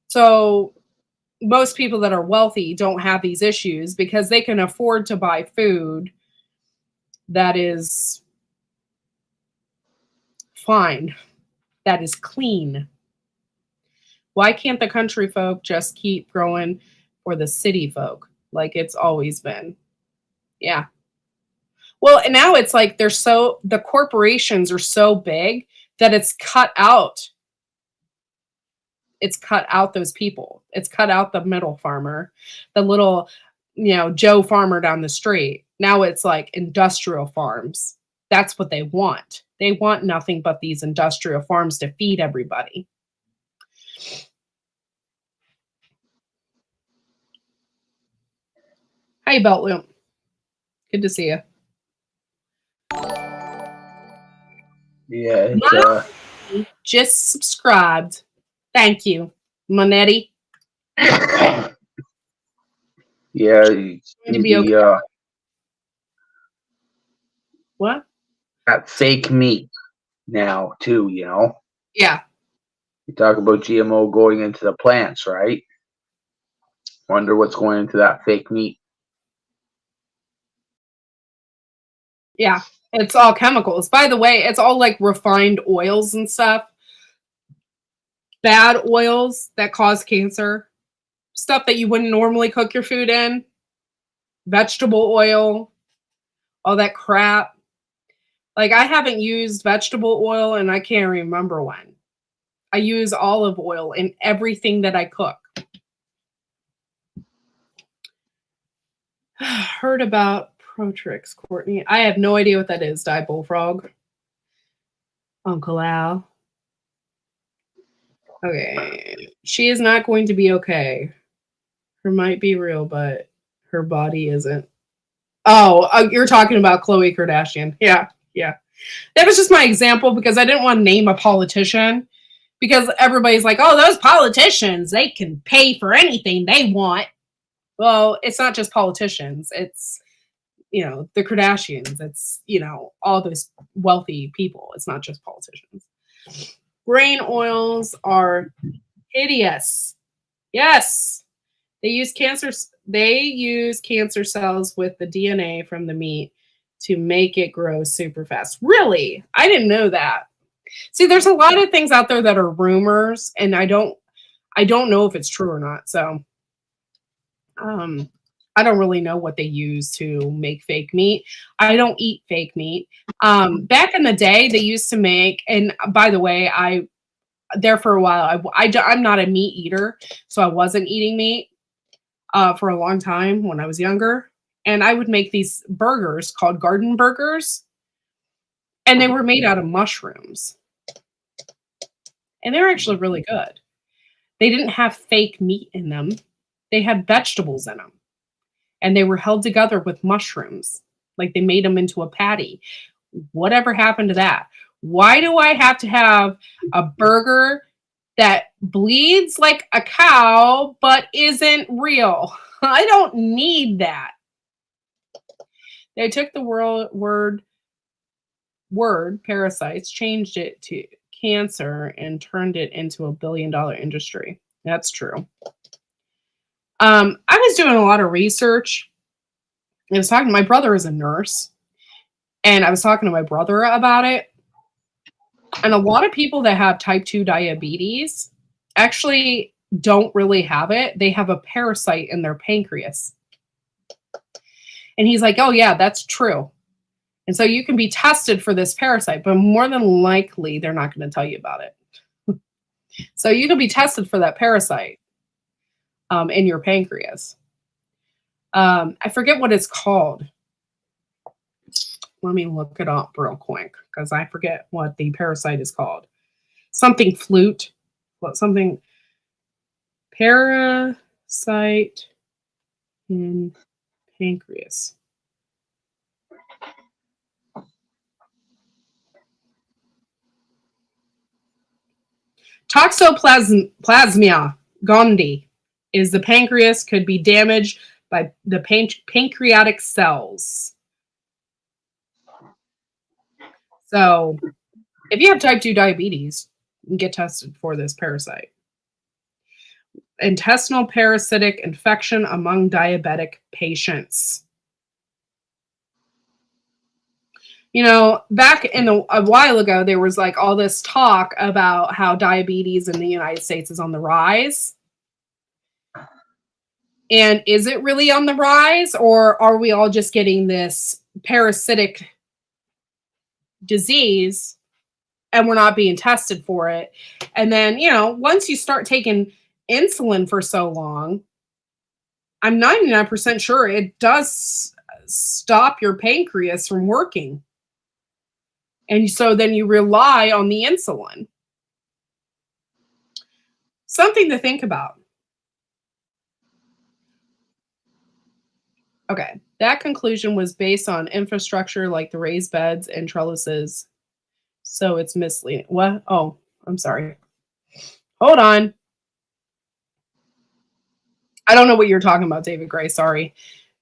So most people that are wealthy don't have these issues because they can afford to buy food that is fine, that is clean. Why can't the country folk just keep growing for the city folk like it's always been? Yeah. Well, and now it's like the corporations are so big that it's cut out. It's cut out those people. It's cut out the middle farmer, the little, Joe farmer down the street. Now it's like industrial farms. That's what they want. They want nothing but these industrial farms to feed everybody. Hey, Belt Loop. Good to see you. Yeah, just subscribed. Thank you, Monetti. yeah, It's going to be okay. What? That fake meat now too, Yeah. You talk about GMO going into the plants, right? Wonder what's going into that fake meat. Yeah, it's all chemicals. By the way, it's all like refined oils and stuff. Bad oils that cause cancer. Stuff that you wouldn't normally cook your food in. Vegetable oil. All that crap. Like, I haven't used vegetable oil and I can't remember when. I use olive oil in everything that I cook. Heard about Protrix, Courtney. I have no idea what that is, Die Bullfrog. Uncle Al. Okay. She is not going to be okay. Her might be real, but her body isn't. Oh, you're talking about Khloe Kardashian. Yeah. That was just my example because I didn't want to name a politician because everybody's like, oh, those politicians, they can pay for anything they want. Well, it's not just politicians. It's, the Kardashians. It's, all those wealthy people. It's not just politicians. Grain oils are hideous. Yes. They use cancer cells with the DNA from the meat to make it grow super fast. Really? I didn't know that. See, there's a lot of things out there that are rumors, and I don't know if it's true or not. So I don't really know what they use to make fake meat. I don't eat fake meat. Back in the day, they used to make, and by the way, there for a while, I'm not a meat eater, so I wasn't eating meat for a long time when I was younger. And I would make these burgers called garden burgers, and they were made out of mushrooms. And they were actually really good. They didn't have fake meat in them. They had vegetables in them. And they were held together with mushrooms. Like they made them into a patty. Whatever happened to that? Why do I have to have a burger that bleeds like a cow but isn't real? I don't need that. They took the word parasites, changed it to cancer, and turned it into a billion-dollar industry. That's true. I was doing a lot of research. My brother is a nurse, and I was talking to my brother about it. And a lot of people that have type 2 diabetes, actually, don't really have it. They have a parasite in their pancreas. And he's like, oh, yeah, that's true. And so you can be tested for this parasite, but more than likely, they're not going to tell you about it. So you can be tested for that parasite in your pancreas. I forget what it's called. Let me look it up real quick because I forget what the parasite is called. Something flute. Something parasite in pancreas. Toxoplasmia gondii is the pancreas could be damaged by the pancreatic cells. So if you have type 2 diabetes, you can get tested for this parasite. Intestinal parasitic infection among diabetic patients. You know, back in a while ago, there was like all this talk about how diabetes in the United States is on the rise. And is it really on the rise, or are we all just getting this parasitic disease and we're not being tested for it? And then, you know, once you start taking insulin for so long, I'm 99% sure it does stop your pancreas from working. And so then you rely on the insulin. Something to think about. Okay, that conclusion was based on infrastructure like the raised beds and trellises. So it's misleading. What? Oh, I'm sorry. Hold on. I don't know what you're talking about, David Gray. Sorry.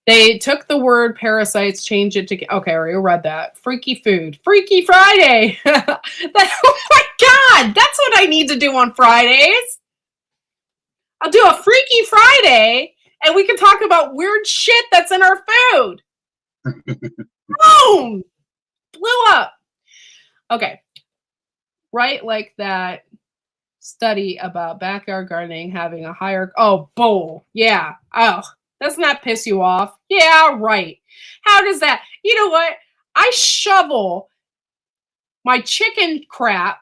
They took the word parasites, changed it to, okay, I already read that. Freaky food. Freaky Friday. Oh my God. That's what I need to do on Fridays. I'll do a Freaky Friday and we can talk about weird shit that's in our food. Boom. Blew up. Okay. Right, like that study about backyard gardening having a higher, bowl. Yeah. Oh, doesn't that piss you off? Yeah, right. How does that? You know what? I shovel my chicken crap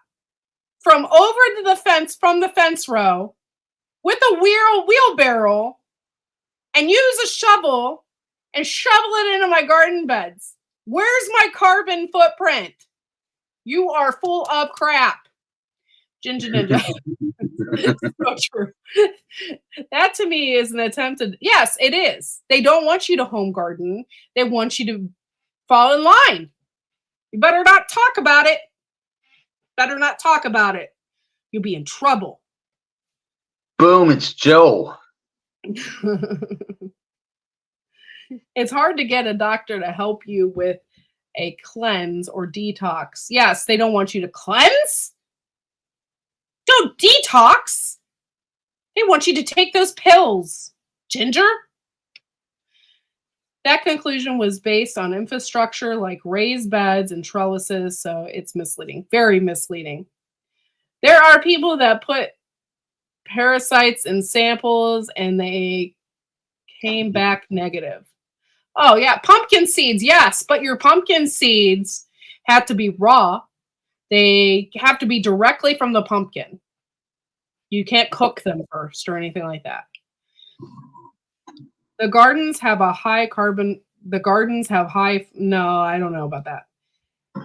from over to the fence, from the fence row, with a wheelbarrow, and use a shovel and shovel it into my garden beds. Where's my carbon footprint? You are full of crap. Ginger Ninja. So true. That to me is an attempt to, yes, it is. They don't want you to home garden. They want you to fall in line. You better not talk about it. Better not talk about it. You'll be in trouble. Boom, it's Joe. It's hard to get a doctor to help you with a cleanse or detox. Yes, they don't want you to cleanse. Don't detox. They want you to take those pills. Ginger? That conclusion was based on infrastructure like raised beds and trellises, so it's misleading. Very misleading. There are people that put parasites in samples and they came back negative. Oh, yeah, pumpkin seeds, yes, but your pumpkin seeds have to be raw. They have to be directly from the pumpkin. You can't cook them first or anything like that. The gardens have a high carbon. The gardens have high. No, I don't know about that.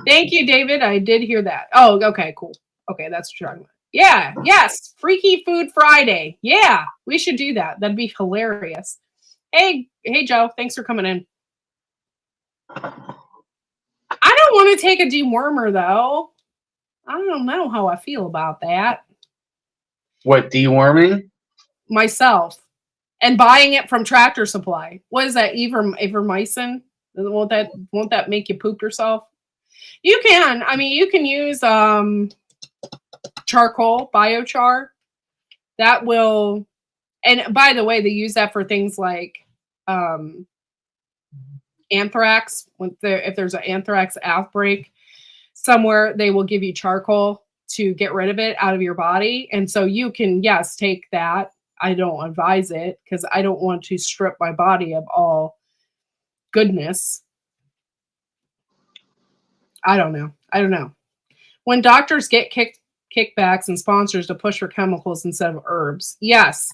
Thank you, David. I did hear that. Oh, okay, cool. Okay, that's what you're talking about. Yeah, yes. Freaky Food Friday. Yeah, we should do that. That'd be hilarious. Hey, Joe. Thanks for coming in. I don't want to take a dewormer, though. I don't know how I feel about that. What, deworming? Myself. And buying it from Tractor Supply. What is that? Ivermectin? Won't that make you poop yourself? You can. I mean, you can use charcoal, biochar. That will. And by the way, they use that for things like anthrax. If there's an anthrax outbreak somewhere, they will give you charcoal to get rid of it out of your body. And so you can, yes, take that. I don't advise it because I don't want to strip my body of all goodness. I don't know. When doctors get kickbacks and sponsors to push for chemicals instead of herbs. Yes.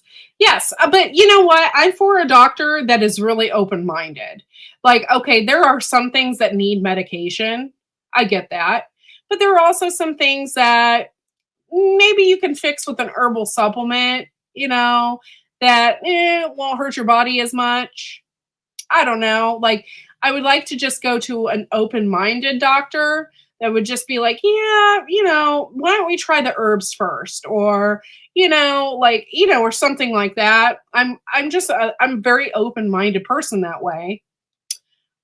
But you know what? I'm for a doctor that is really open-minded. Like, okay, there are some things that need medication. I get that. But there are also some things that maybe you can fix with an herbal supplement, that won't hurt your body as much. I don't know. Like, I would like to just go to an open-minded doctor that would just be like, yeah, why don't we try the herbs first? Or, or something like that. I'm a very open-minded person that way.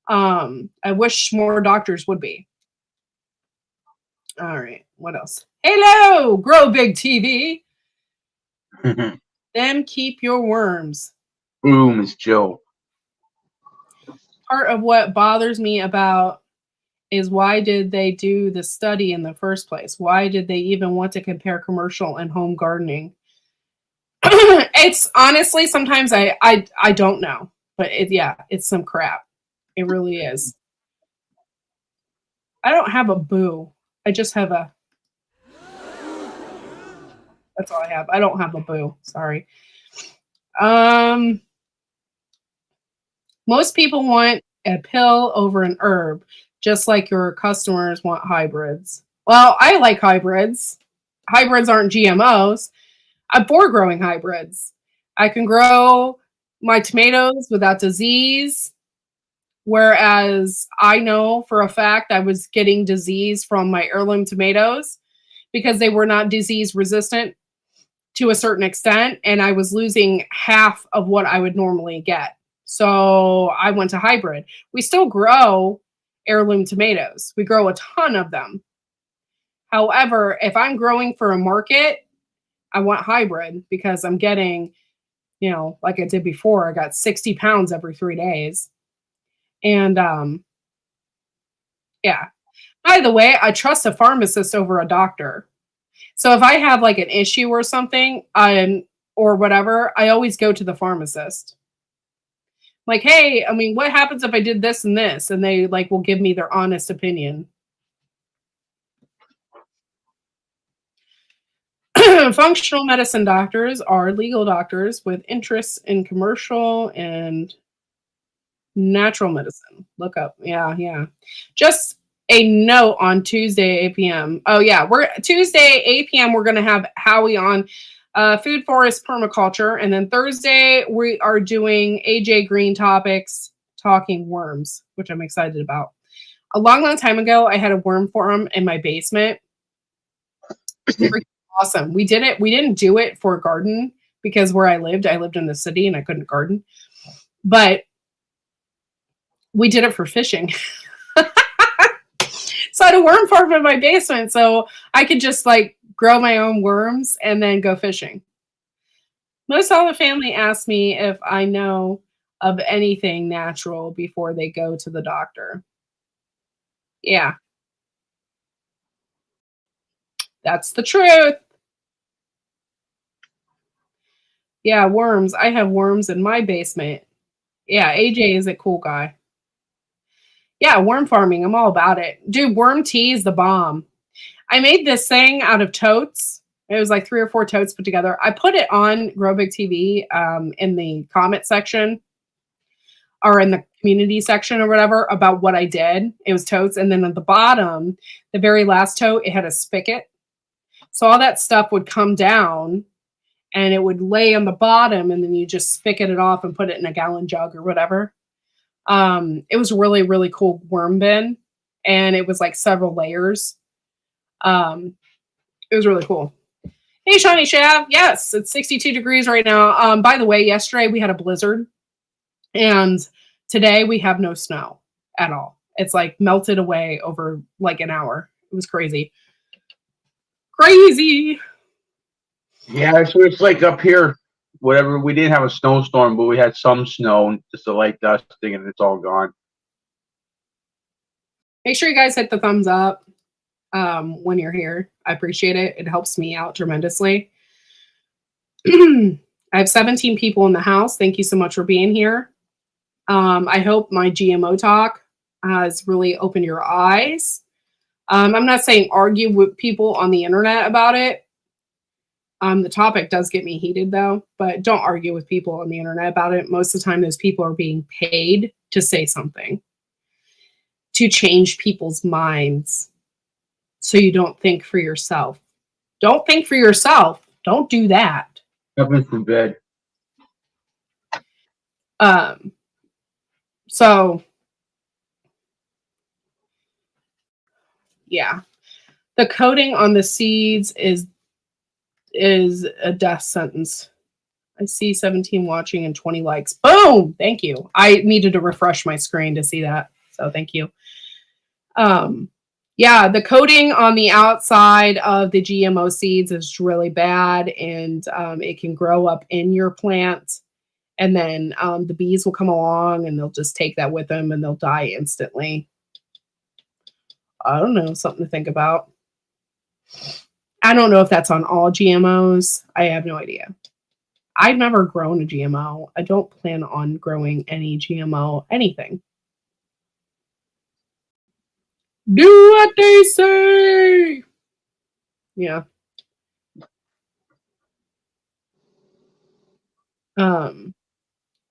I wish more doctors would be. All right. What else? Hello, Grow Big TV. Them keep your worms. Boom, is Joe. Part of what bothers me about is why did they do the study in the first place? Why did they even want to compare commercial and home gardening? It's honestly, sometimes I don't know, but it's some crap. It really is. I don't have a boo. I just have a, that's all I have. I don't have a boo. Sorry. Most people want a pill over an herb, just like your customers want hybrids. Well, I like hybrids. Hybrids aren't GMOs. I'm for growing hybrids. I can grow my tomatoes without disease, whereas I know for a fact I was getting disease from my heirloom tomatoes because they were not disease resistant to a certain extent, and I was losing half of what I would normally get. So I went to hybrid. We still grow heirloom tomatoes. We grow a ton of them. However, if I'm growing for a market, I want hybrid because I'm getting, like I did before, I got 60 pounds every 3 days. And by the way, I trust a pharmacist over a doctor. So if I have like an issue or something, or whatever, I always go to the pharmacist. Like, hey, what happens if I did this and this? And they will give me their honest opinion. Functional medicine doctors are legal doctors with interests in commercial and natural medicine. Look up. Yeah. Just a note on Tuesday, 8 p.m. Oh, yeah. Tuesday, 8 p.m., we're going to have Howie on food forest permaculture. And then Thursday, we are doing AJ Green Topics, talking worms, which I'm excited about. A long time ago, I had a worm farm in my basement. Awesome. We did it. We didn't do it for a garden because where I lived in the city and I couldn't garden. But we did it for fishing. So I had a worm farm in my basement, so I could just grow my own worms and then go fishing. Most of the family asked me if I know of anything natural before they go to the doctor. Yeah. That's the truth. Yeah, worms. I have worms in my basement. Yeah, AJ is a cool guy. Yeah, worm farming. I'm all about it. Dude, worm tea is the bomb. I made this thing out of totes. It was 3 or 4 totes put together. I put it on Grow Big TV in the comment section or in the community section or whatever about what I did. It was totes. And then at the bottom, the very last tote, it had a spigot. So all that stuff would come down and it would lay on the bottom and then you just spigot it off and put it in a gallon jug or whatever. It was really, really cool worm bin, and it was several layers. It was really cool. Hey, Shawnee Shav. Yes, it's 62 degrees right now. By the way, yesterday we had a blizzard, and today we have no snow at all. It's melted away over an hour. It was crazy. Crazy. Yeah, so it's up here. Whatever, we didn't have a snowstorm, but we had some snow, just a light dusting, and it's all gone. Make sure you guys hit the thumbs up. when you're here. I appreciate it. It helps me out tremendously. I have 17 people in the house. Thank you so much for being here. I hope my GMO talk has really opened your eyes. I'm not saying argue with people on the internet about it. The topic does get me heated though, but don't argue with people on the internet about it. Most of the time, those people are being paid to say something, to change people's minds so you don't think for yourself. Don't think for yourself. Don't do that. Heaven forbid. So yeah, the coating on the seeds is a death sentence. I see 17 watching and 20 likes. Boom! Thank you. I needed to refresh my screen to see that. So thank you. Yeah, the coating on the outside of the GMO seeds is really bad, and it can grow up in your plant. And then the bees will come along and they'll just take that with them and they'll die instantly. I don't know, something to think about. I don't know if that's on all GMOs. I have no idea. I've never grown a GMO. I don't plan on growing any GMO anything. Do what they say. Yeah.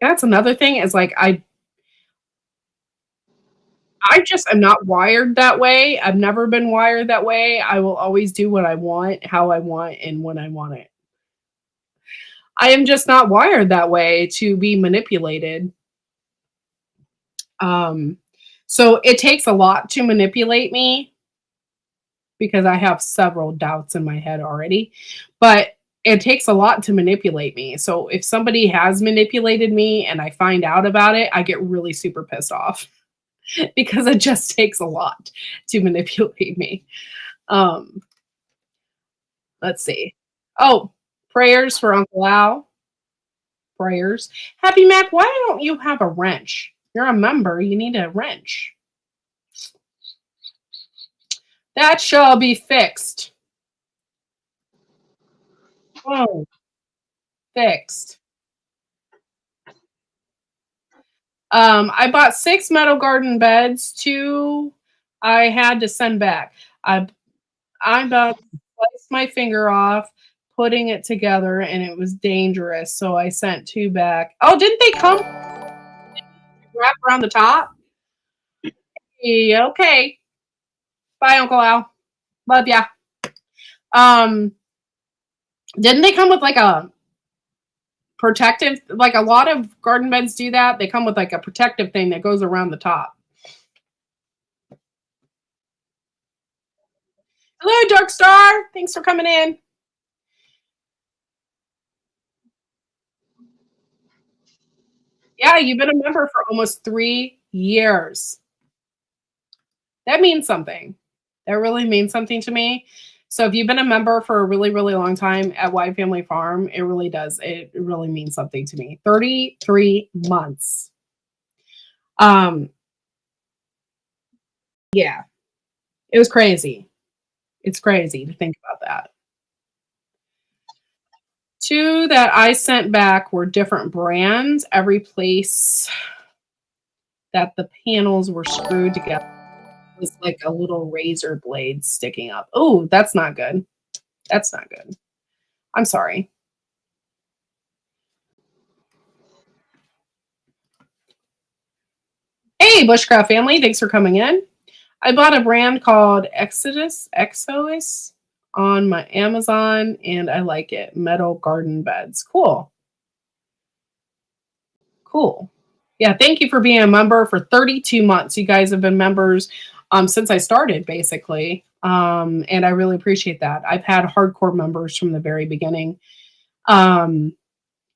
That's another thing is like I just am not wired that way. I've never been wired that way. I will always do what I want, how I want, and when I want it. I am just not wired that way to be manipulated. So it takes a lot to manipulate me because I have several doubts in my head already. But it takes a lot to manipulate me. So if somebody has manipulated me and I find out about it, I get really super pissed off because it just takes a lot to manipulate me. Let's see. Oh, prayers for Uncle Al. Prayers. Happy Mac, why don't you have a wrench? You're a member. You need a wrench. That shall be fixed. Oh, fixed. I bought 6 metal garden beds. 2 I had to send back. I about sliced my finger off putting it together, and it was dangerous. So I sent 2 back. Oh, didn't they come wrap around the top? Yeah, okay. Bye, Uncle Al. Love ya. Didn't they come with like a protective, like a lot of garden beds do that? They come with like a protective thing that goes around the top. Hello, Dark Star. Thanks for coming in. Yeah, you've been a member for almost 3 years. That means something. That really means something to me. So if you've been a member for a really, really long time at White Family Farm, it really does. It really means something to me. 33 months. Yeah, it was crazy. It's crazy to think about that. 2 that I sent back were different brands. Every place that the panels were screwed together was like a little razor blade sticking up. Oh, that's not good. That's not good. I'm sorry. Hey, Bushcraft family. Thanks for coming in. I bought a brand called Exodus on my Amazon, and I like it. Metal garden beds. Cool. Cool. Yeah, thank you for being a member for 32 months. You guys have been members since I started, basically. And I really appreciate that. I've had hardcore members from the very beginning. And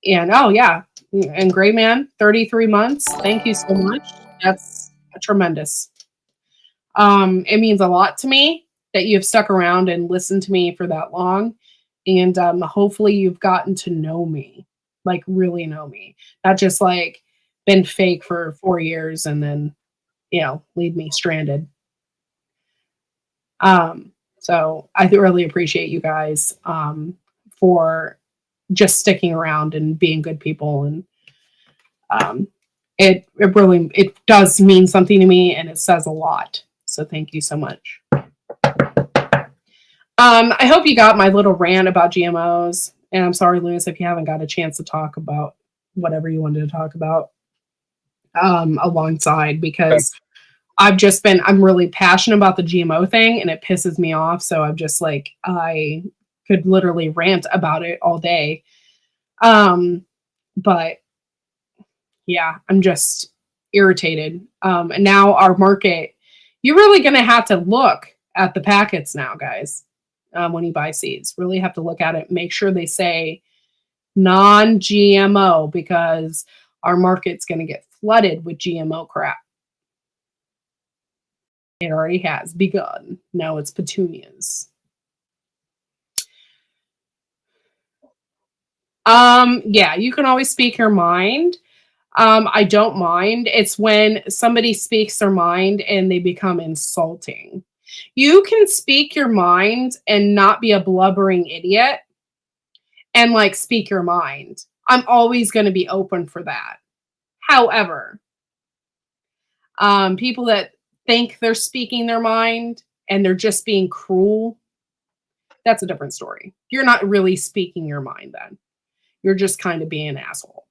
oh, yeah. And Gray Man, 33 months. Thank you so much. That's tremendous. It means a lot to me that you've stuck around and listened to me for that long. And hopefully you've gotten to know me, like really know me. Not just like been fake for 4 years and then, leave me stranded. So I really appreciate you guys for just sticking around and being good people. And it really, it does mean something to me, and it says a lot. So thank you so much. I hope you got my little rant about GMOs. And I'm sorry, Lewis, if you haven't got a chance to talk about whatever you wanted to talk about alongside, because I'm really passionate about the GMO thing, and it pisses me off. So I'm just like, I could literally rant about it all day. But yeah, I'm just irritated. And now our market, you're really going to have to look at the packets now, guys. When you buy seeds, really have to look at it, make sure they say non-GMO, because our market's going to get flooded with GMO crap. It already has begun. Now it's petunias. Yeah, you can always speak your mind. I don't mind. It's when somebody speaks their mind and they become insulting. You can speak your mind and not be a blubbering idiot and like speak your mind. I'm always going to be open for that. However, people that think they're speaking their mind and they're just being cruel, that's a different story. You're not really speaking your mind then. You're just kind of being an asshole.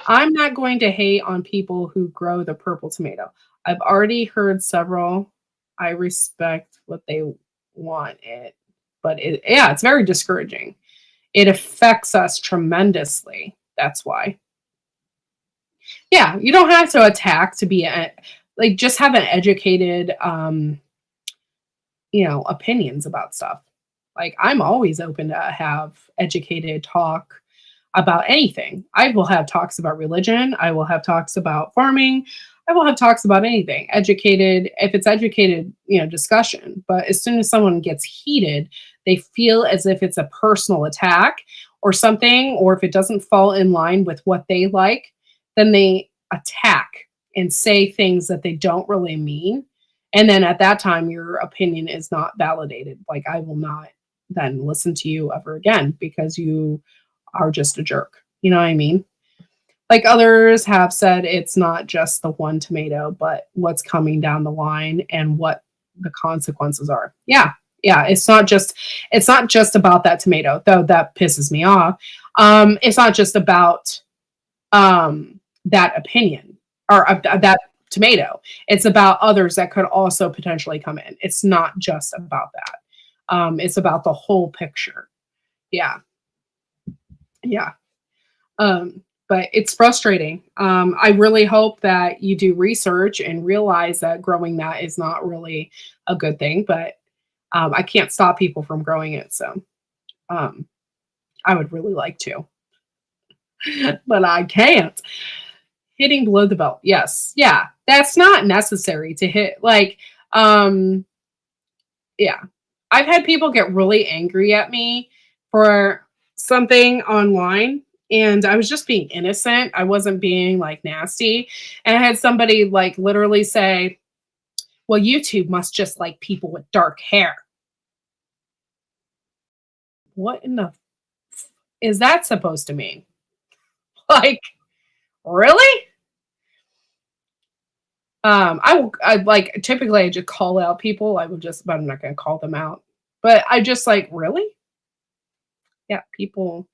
I'm not going to hate on people who grow the purple tomato. I've already heard several. I respect what they want it, but it's very discouraging. It affects us tremendously. That's why. Yeah, you don't have to attack to be like, just have an educated, opinions about stuff. Like, I'm always open to have educated talk about anything. I will have talks about religion. I will have talks about farming. I will have talks about anything. Educated, if it's educated, discussion. But as soon as someone gets heated, they feel as if it's a personal attack or something, or if it doesn't fall in line with what they like, then they attack and say things that they don't really mean. And then at that time, your opinion is not validated. Like, I will not then listen to you ever again because you are just a jerk. You know what I mean? Like others have said, it's not just the one tomato, but what's coming down the line and what the consequences are. Yeah. It's not just about that tomato, though that pisses me off. It's not just about that opinion or that tomato. It's about others that could also potentially come in. It's not just about that. It's about the whole picture. Yeah. But it's frustrating. I really hope that you do research and realize that growing that is not really a good thing, but I can't stop people from growing it. So I would really like to, but I can't. Hitting below the belt. Yes. Yeah. That's not necessary to hit. Like, yeah. I've had people get really angry at me for something online. And I was just being innocent. I wasn't being like nasty. And I had somebody like literally say, well, YouTube must just like people with dark hair. What in the is that supposed to mean? Like, really? I like typically I just call out people. But I'm not gonna call them out. But I just like, really? Yeah, people.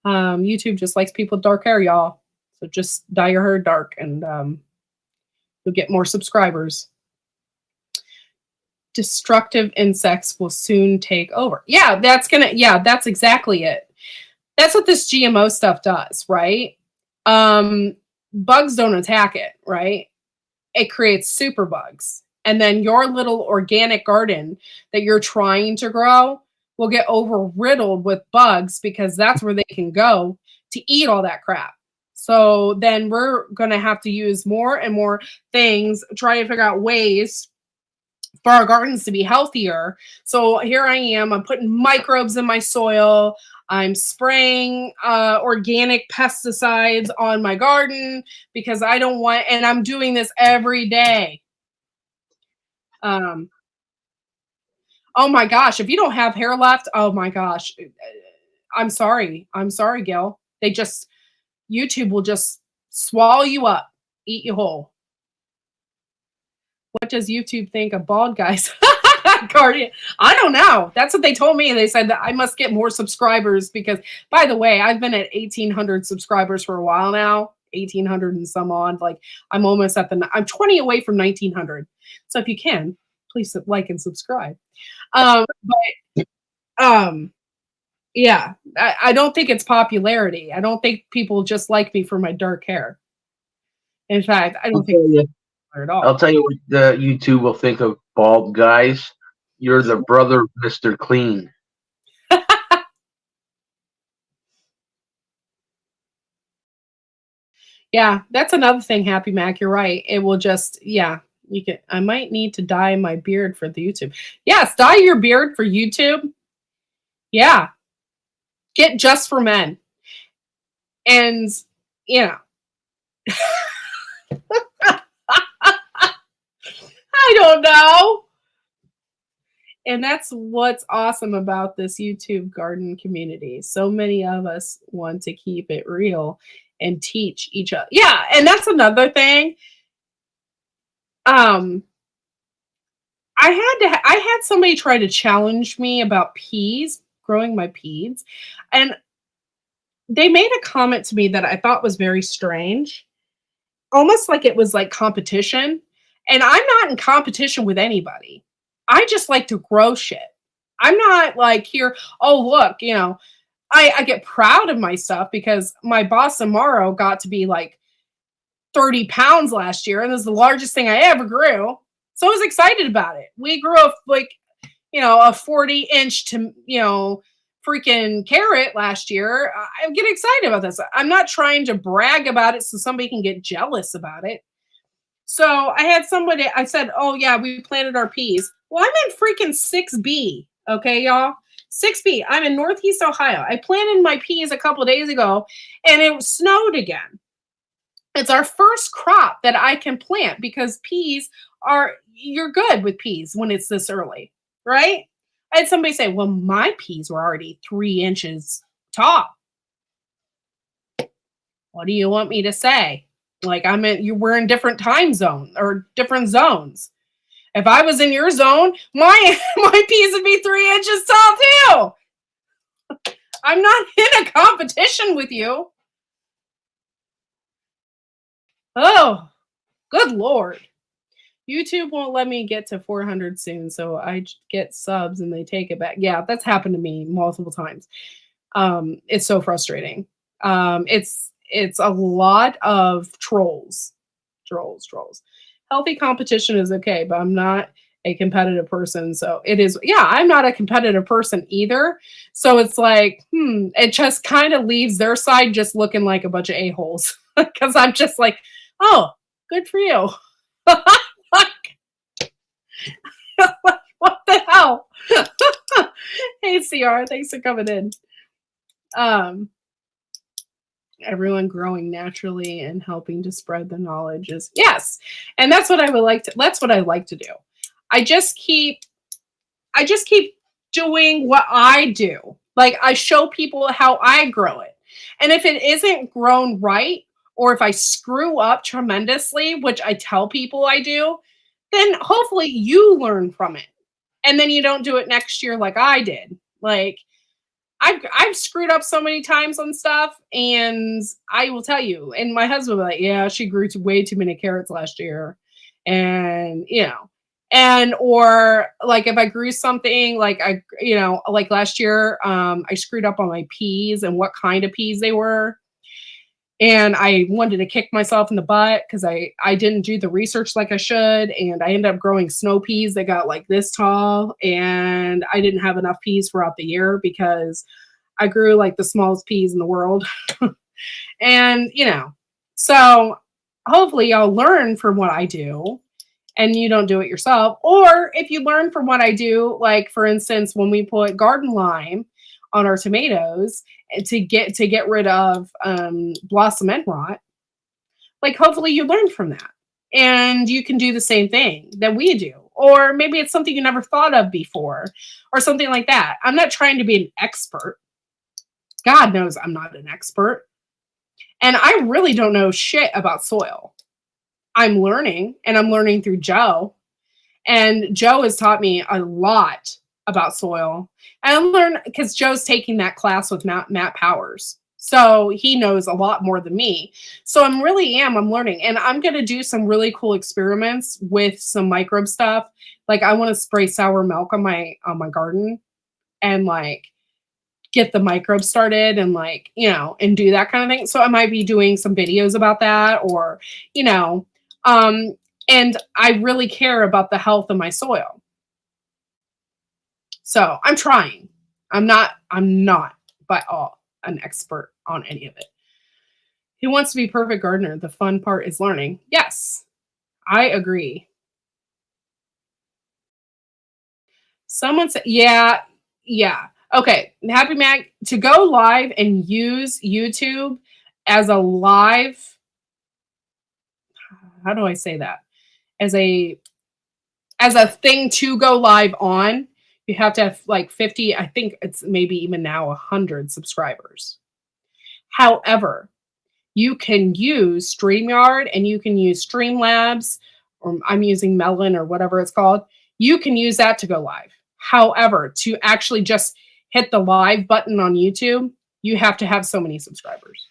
YouTube just likes people with dark hair, y'all. So just dye your hair dark and you'll get more subscribers. Destructive insects will soon take over. Yeah, that's exactly it. That's what this GMO stuff does, right? Bugs don't attack it, right? It creates super bugs. And then your little organic garden that you're trying to grow will get riddled with bugs because that's where they can go to eat all that crap. So then we're going to have to use more and more things, try to figure out ways for our gardens to be healthier. So here I am, I'm putting microbes in my soil. I'm spraying organic pesticides on my garden because I don't want, and I'm doing this every day. Oh my gosh, if you don't have hair left, oh my gosh. I'm sorry. I'm sorry, Gil. YouTube will just swallow you up, eat you whole. What does YouTube think of bald guys? Guardian. I don't know. That's what they told me. They said that I must get more subscribers because, by the way, I've been at 1,800 subscribers for a while now. 1,800 and some odd. Like I'm almost at I'm 20 away from 1,900. So if you can, please like and subscribe. Yeah, I don't think it's popularity. I don't think people just like me for my dark hair. In fact, I don't think it's at all. I'll tell you what the YouTube will think of bald guys. You're the brother of Mr. Clean. Yeah, that's another thing, Happy Mac. You're right. It will just, yeah, you can. I might need to dye my beard for the YouTube. Yes, dye your beard for YouTube. Yeah. Get Just for Men. And, you know. I don't know. And that's what's awesome about this YouTube garden community. So many of us want to keep it real and teach each other. Yeah, and that's another thing. I had somebody try to challenge me about peas, growing my peas, and they made a comment to me that I thought was very strange, almost like it was like competition. And I'm not in competition with anybody. I just like to grow shit. I'm not like here, oh, look, you know, I get proud of my stuff because my boss Amaro got to be like 30 pounds last year. And this is the largest thing I ever grew. So I was excited about it. We grew up like, you know, a 40-inch to, you know, freaking carrot last year. I get excited about this. I'm not trying to brag about it so somebody can get jealous about it. So I had somebody, I said, oh yeah, we planted our peas. Well, I'm in freaking 6B. Okay, y'all. 6B. I'm in Northeast Ohio. I planted my peas a couple of days ago and it snowed again. It's our first crop that I can plant because peas you're good with peas when it's this early, right? I had somebody say, well, my peas were already 3 inches tall. What do you want me to say? Like we're in different time zone or different zones. If I was in your zone, my peas would be 3 inches tall too. I'm not in a competition with you. Oh, good Lord. YouTube won't let me get to 400 soon, so I get subs and they take it back. Yeah, that's happened to me multiple times. It's so frustrating. It's a lot of trolls. Healthy competition is okay, but I'm not a competitive person. So it is, yeah, I'm not a competitive person either. So it's like, it just kind of leaves their side just looking like a bunch of a-holes. Because I'm just like, oh, good for you. What the hell? Hey, CR, thanks for coming in. Everyone growing naturally and helping to spread the knowledge is yes. And that's what I like to do. I just keep doing what I do. Like I show people how I grow it. And if it isn't grown right, or if I screw up tremendously, which I tell people I do, then hopefully you learn from it. And then you don't do it next year like I did. Like I've screwed up so many times on stuff, and I will tell you, and my husband will be like, yeah, she grew way too many carrots last year. And, you know, or like if I grew something like like last year, I screwed up on my peas and what kind of peas they were. And I wanted to kick myself in the butt because I didn't do the research like I should. And I ended up growing snow peas that got like this tall. And I didn't have enough peas throughout the year because I grew like the smallest peas in the world. And, you know, so hopefully y'all learn from what I do and you don't do it yourself. Or if you learn from what I do, like for instance, when we put garden lime on our tomatoes to get rid of blossom end rot, like hopefully you learn from that and you can do the same thing that we do. or maybe it's something you never thought of before, or something like that. I'm not trying to be an expert. God knows I'm not an expert. And I really don't know shit about soil. I'm learning, and I'm learning through Joe. And Joe has taught me a lot about soil. And I learned because Joe's taking that class with Matt Powers. So he knows a lot more than me. So I'm learning. And I'm going to do some really cool experiments with some microbe stuff. Like I want to spray sour milk on my garden and like get the microbes started and like, you know, and do that kind of thing. So I might be doing some videos about that, or, you know, and I really care about the health of my soil. So I'm trying. I'm not by all an expert on any of it. Who wants to be a perfect gardener? The fun part is learning. Yes, I agree. Someone said, yeah. Okay, Happy Mac, to go live and use YouTube as a live, how do I say that? As a thing to go live on, you have to have like 50, I think it's maybe even now 100 subscribers. However, you can use StreamYard and you can use Streamlabs, or I'm using Melon or whatever it's called. You can use that to go live. However, to actually just hit the live button on YouTube, you have to have so many subscribers.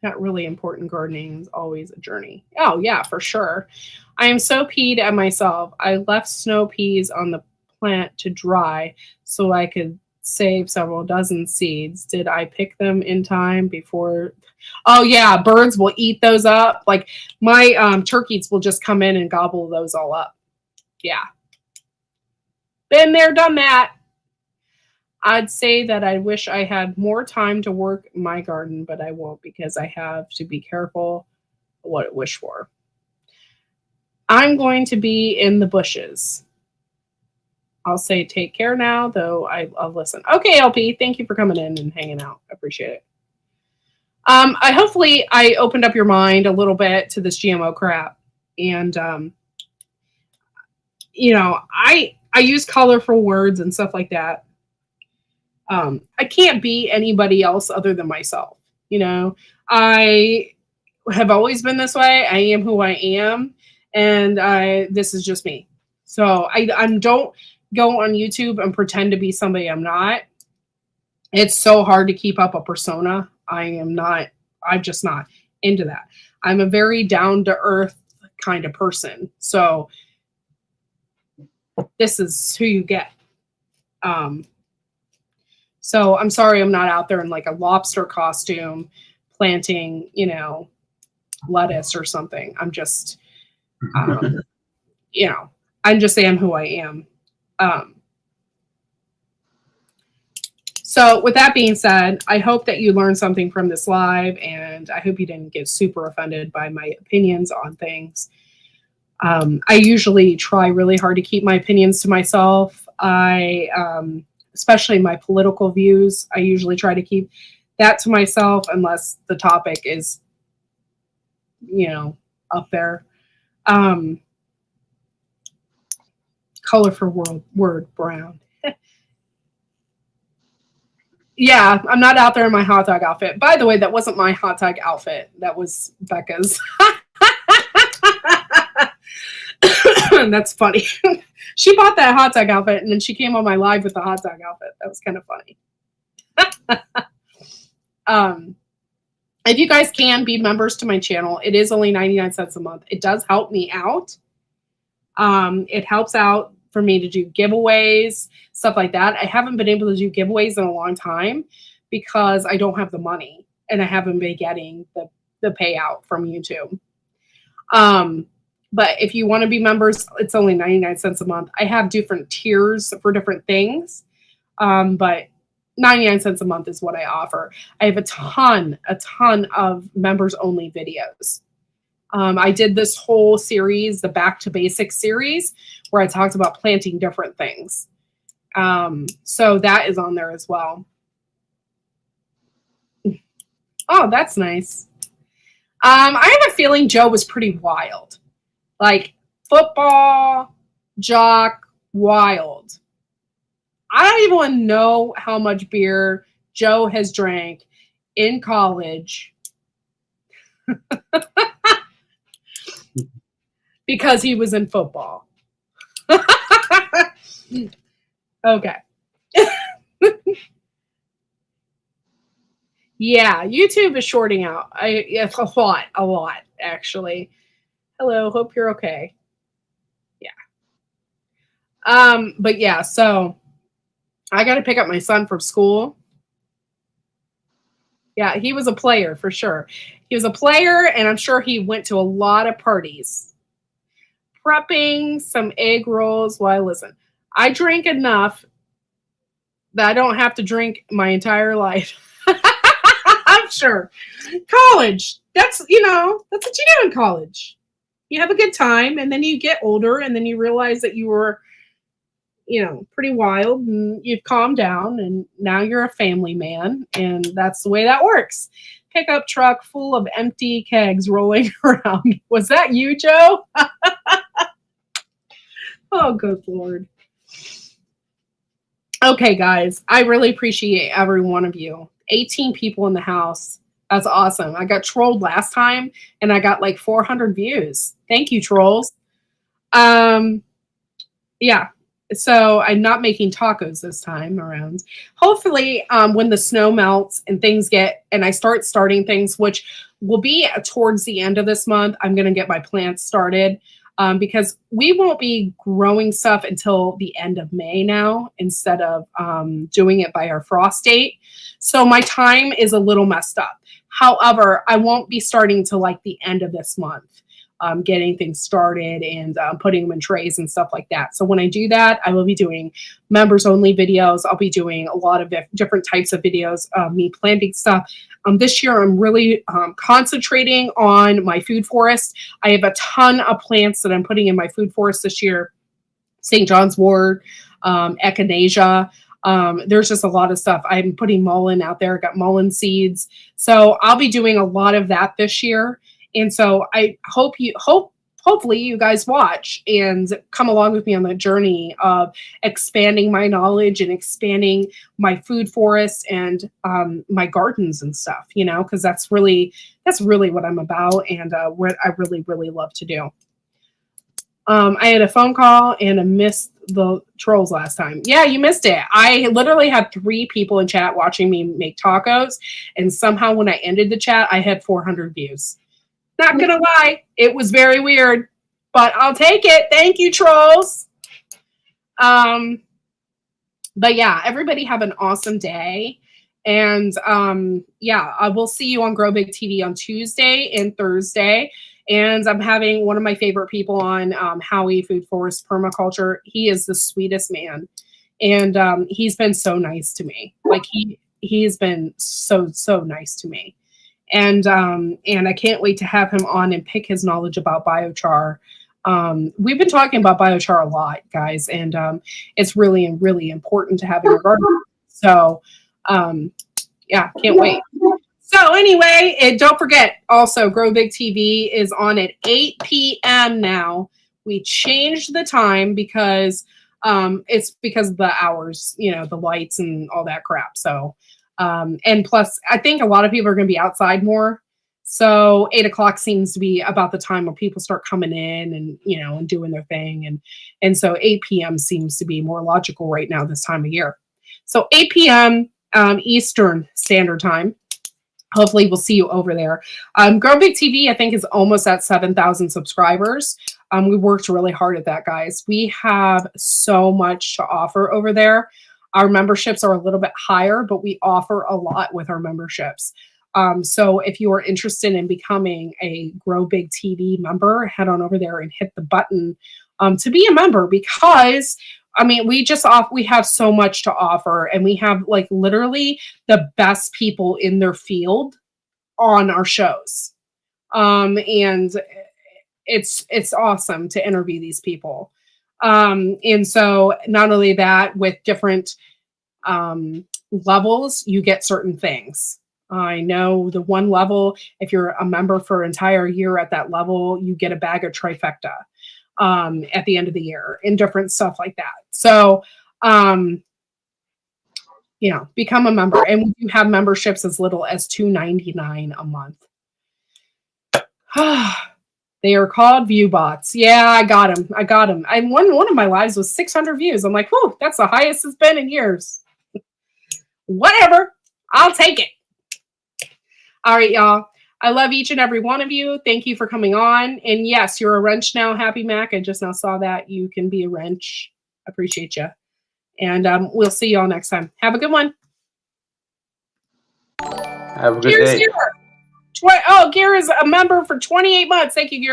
Not really important. Gardening is always a journey. Oh, yeah, for sure. I am so peed at myself. I left snow peas on the plant to dry so I could save several dozen seeds. Did I pick them in time before? Oh, yeah, birds will eat those up. Like my turkeys will just come in and gobble those all up. Yeah. Been there, done that. I'd say that I wish I had more time to work my garden, but I won't because I have to be careful what I wish for. I'm going to be in the bushes. I'll say take care now, though I'll listen. Okay, LP, thank you for coming in and hanging out. I appreciate it. Hopefully I opened up your mind a little bit to this GMO crap. And, you know, I use colorful words and stuff like that. I can't be anybody else other than myself. You know, I have always been this way. I am who I am. And this is just me. So I don't go on YouTube and pretend to be somebody I'm not. It's so hard to keep up a persona. I'm just not into that. I'm a very down to earth kind of person. So this is who you get. So I'm sorry I'm not out there in like a lobster costume planting, you know, lettuce or something. I'm just, you know, I'm just am who I am. So with that being said, I hope that you learned something from this live, and I hope you didn't get super offended by my opinions on things. I usually try really hard to keep my opinions to myself. Especially my political views, I usually try to keep that to myself unless the topic is, you know, up there. Colorful word brown. Yeah, I'm not out there in my hot dog outfit. By the way, that wasn't my hot dog outfit. That was Becca's. That's funny. She bought that hot dog outfit and then she came on my live with the hot dog outfit. That was kind of funny. If you guys can be members to my channel, it is only 99 cents a month. It does help me out. It helps out for me to do giveaways, stuff like that. I haven't been able to do giveaways in a long time because I don't have the money and I haven't been getting the payout from YouTube. But if you want to be members, it's only 99 cents a month. I have different tiers for different things. But 99 cents a month is what I offer. I have a ton of members only videos. I did this whole series, the Back to Basics series, where I talked about planting different things. So that is on there as well. Oh, that's nice. I have a feeling Joe was pretty wild. Like football, jock, wild. I don't even want to know how much beer Joe has drank in college because he was in football. Okay. Yeah, YouTube is shorting out. A lot, actually. Hello, hope you're okay. Yeah. But yeah, so I got to pick up my son from school. Yeah, he was a player for sure. He was a player, and I'm sure he went to a lot of parties. Prepping some egg rolls. Why, listen, I drank enough that I don't have to drink my entire life. I'm sure. College. That's what you do in college. You have a good time, and then you get older, and then you realize that you were, pretty wild, and you've calmed down, and now you're a family man, and that's the way that works. Pickup truck full of empty kegs rolling around. Was that you, Joe? Oh, good Lord. Okay, guys, I really appreciate every one of you. 18 people in the house. That's awesome. I got trolled last time, and I got like 400 views. Thank you, trolls. Yeah. So I'm not making tacos this time around. Hopefully, when the snow melts and and I starting things, which will be towards the end of this month, I'm going to get my plants started. Because we won't be growing stuff until the end of May now, instead of doing it by our frost date. So my time is a little messed up. However, I won't be starting till like the end of this month, getting things started and putting them in trays and stuff like that. So when I do that, I will be doing members only videos. I'll be doing a lot of different types of videos, me planting stuff. This year, I'm really concentrating on my food forest. I have a ton of plants that I'm putting in my food forest this year. St. John's wort, echinacea. There's just a lot of stuff. I'm putting mullein out there. I got mullein seeds. So I'll be doing a lot of that this year. And so I hopefully you guys watch and come along with me on the journey of expanding my knowledge and expanding my food forest and my gardens and stuff, because that's really what I'm about and what I really, really love to do. I had a phone call and I missed the trolls last time. Yeah, you missed it. I literally had 3 people in chat watching me make tacos, and somehow when I ended the chat, I had 400 views. Not gonna lie, it was very weird, but I'll take it. Thank you, trolls. But yeah, everybody have an awesome day. And yeah, I will see you on Grow Big TV on Tuesday and Thursday. And I'm having one of my favorite people on, Howie Food Forest Permaculture. He is the sweetest man. And he's been so nice to me. Like he's been so nice to me. And I can't wait to have him on and pick his knowledge about biochar. We've been talking about biochar a lot, guys, and it's really, really important to have in your garden. So, yeah, can't wait. So anyway, and don't forget, also, Grow Big TV is on at 8 p.m. now. We changed the time because it's because of the hours, the lights and all that crap. So, and plus, I think a lot of people are going to be outside more. So 8 o'clock seems to be about the time where people start coming in and, and doing their thing. And so 8 p.m. seems to be more logical right now this time of year. So 8 p.m. Eastern Standard Time. Hopefully we'll see you over there. Grow Big TV, I think, is almost at 7,000 subscribers. We worked really hard at that, guys. We have so much to offer over there. Our memberships are a little bit higher, but we offer a lot with our memberships. So if you are interested in becoming a Grow Big TV member, head on over there and hit the button to be a member, because we have so much to offer, and we have like literally the best people in their field on our shows. And it's awesome to interview these people. And so not only that, with different levels, you get certain things. I know the one level, if you're a member for an entire year at that level, you get a bag of trifecta at the end of the year and different stuff like that. So, become a member. And we do have memberships as little as $2.99 a month. They are called view bots. Yeah, I got them. I one of my lives was 600 views. I'm like, whew, that's the highest it's been in years. Whatever. I'll take it. All right, y'all. I love each and every one of you. Thank you for coming on. And yes, you're a wrench now, Happy Mac. I just now saw that. You can be a wrench. Appreciate you. And we'll see y'all next time. Have a good one. Have a good day. Gear is a member for 28 months. Thank you, Gear.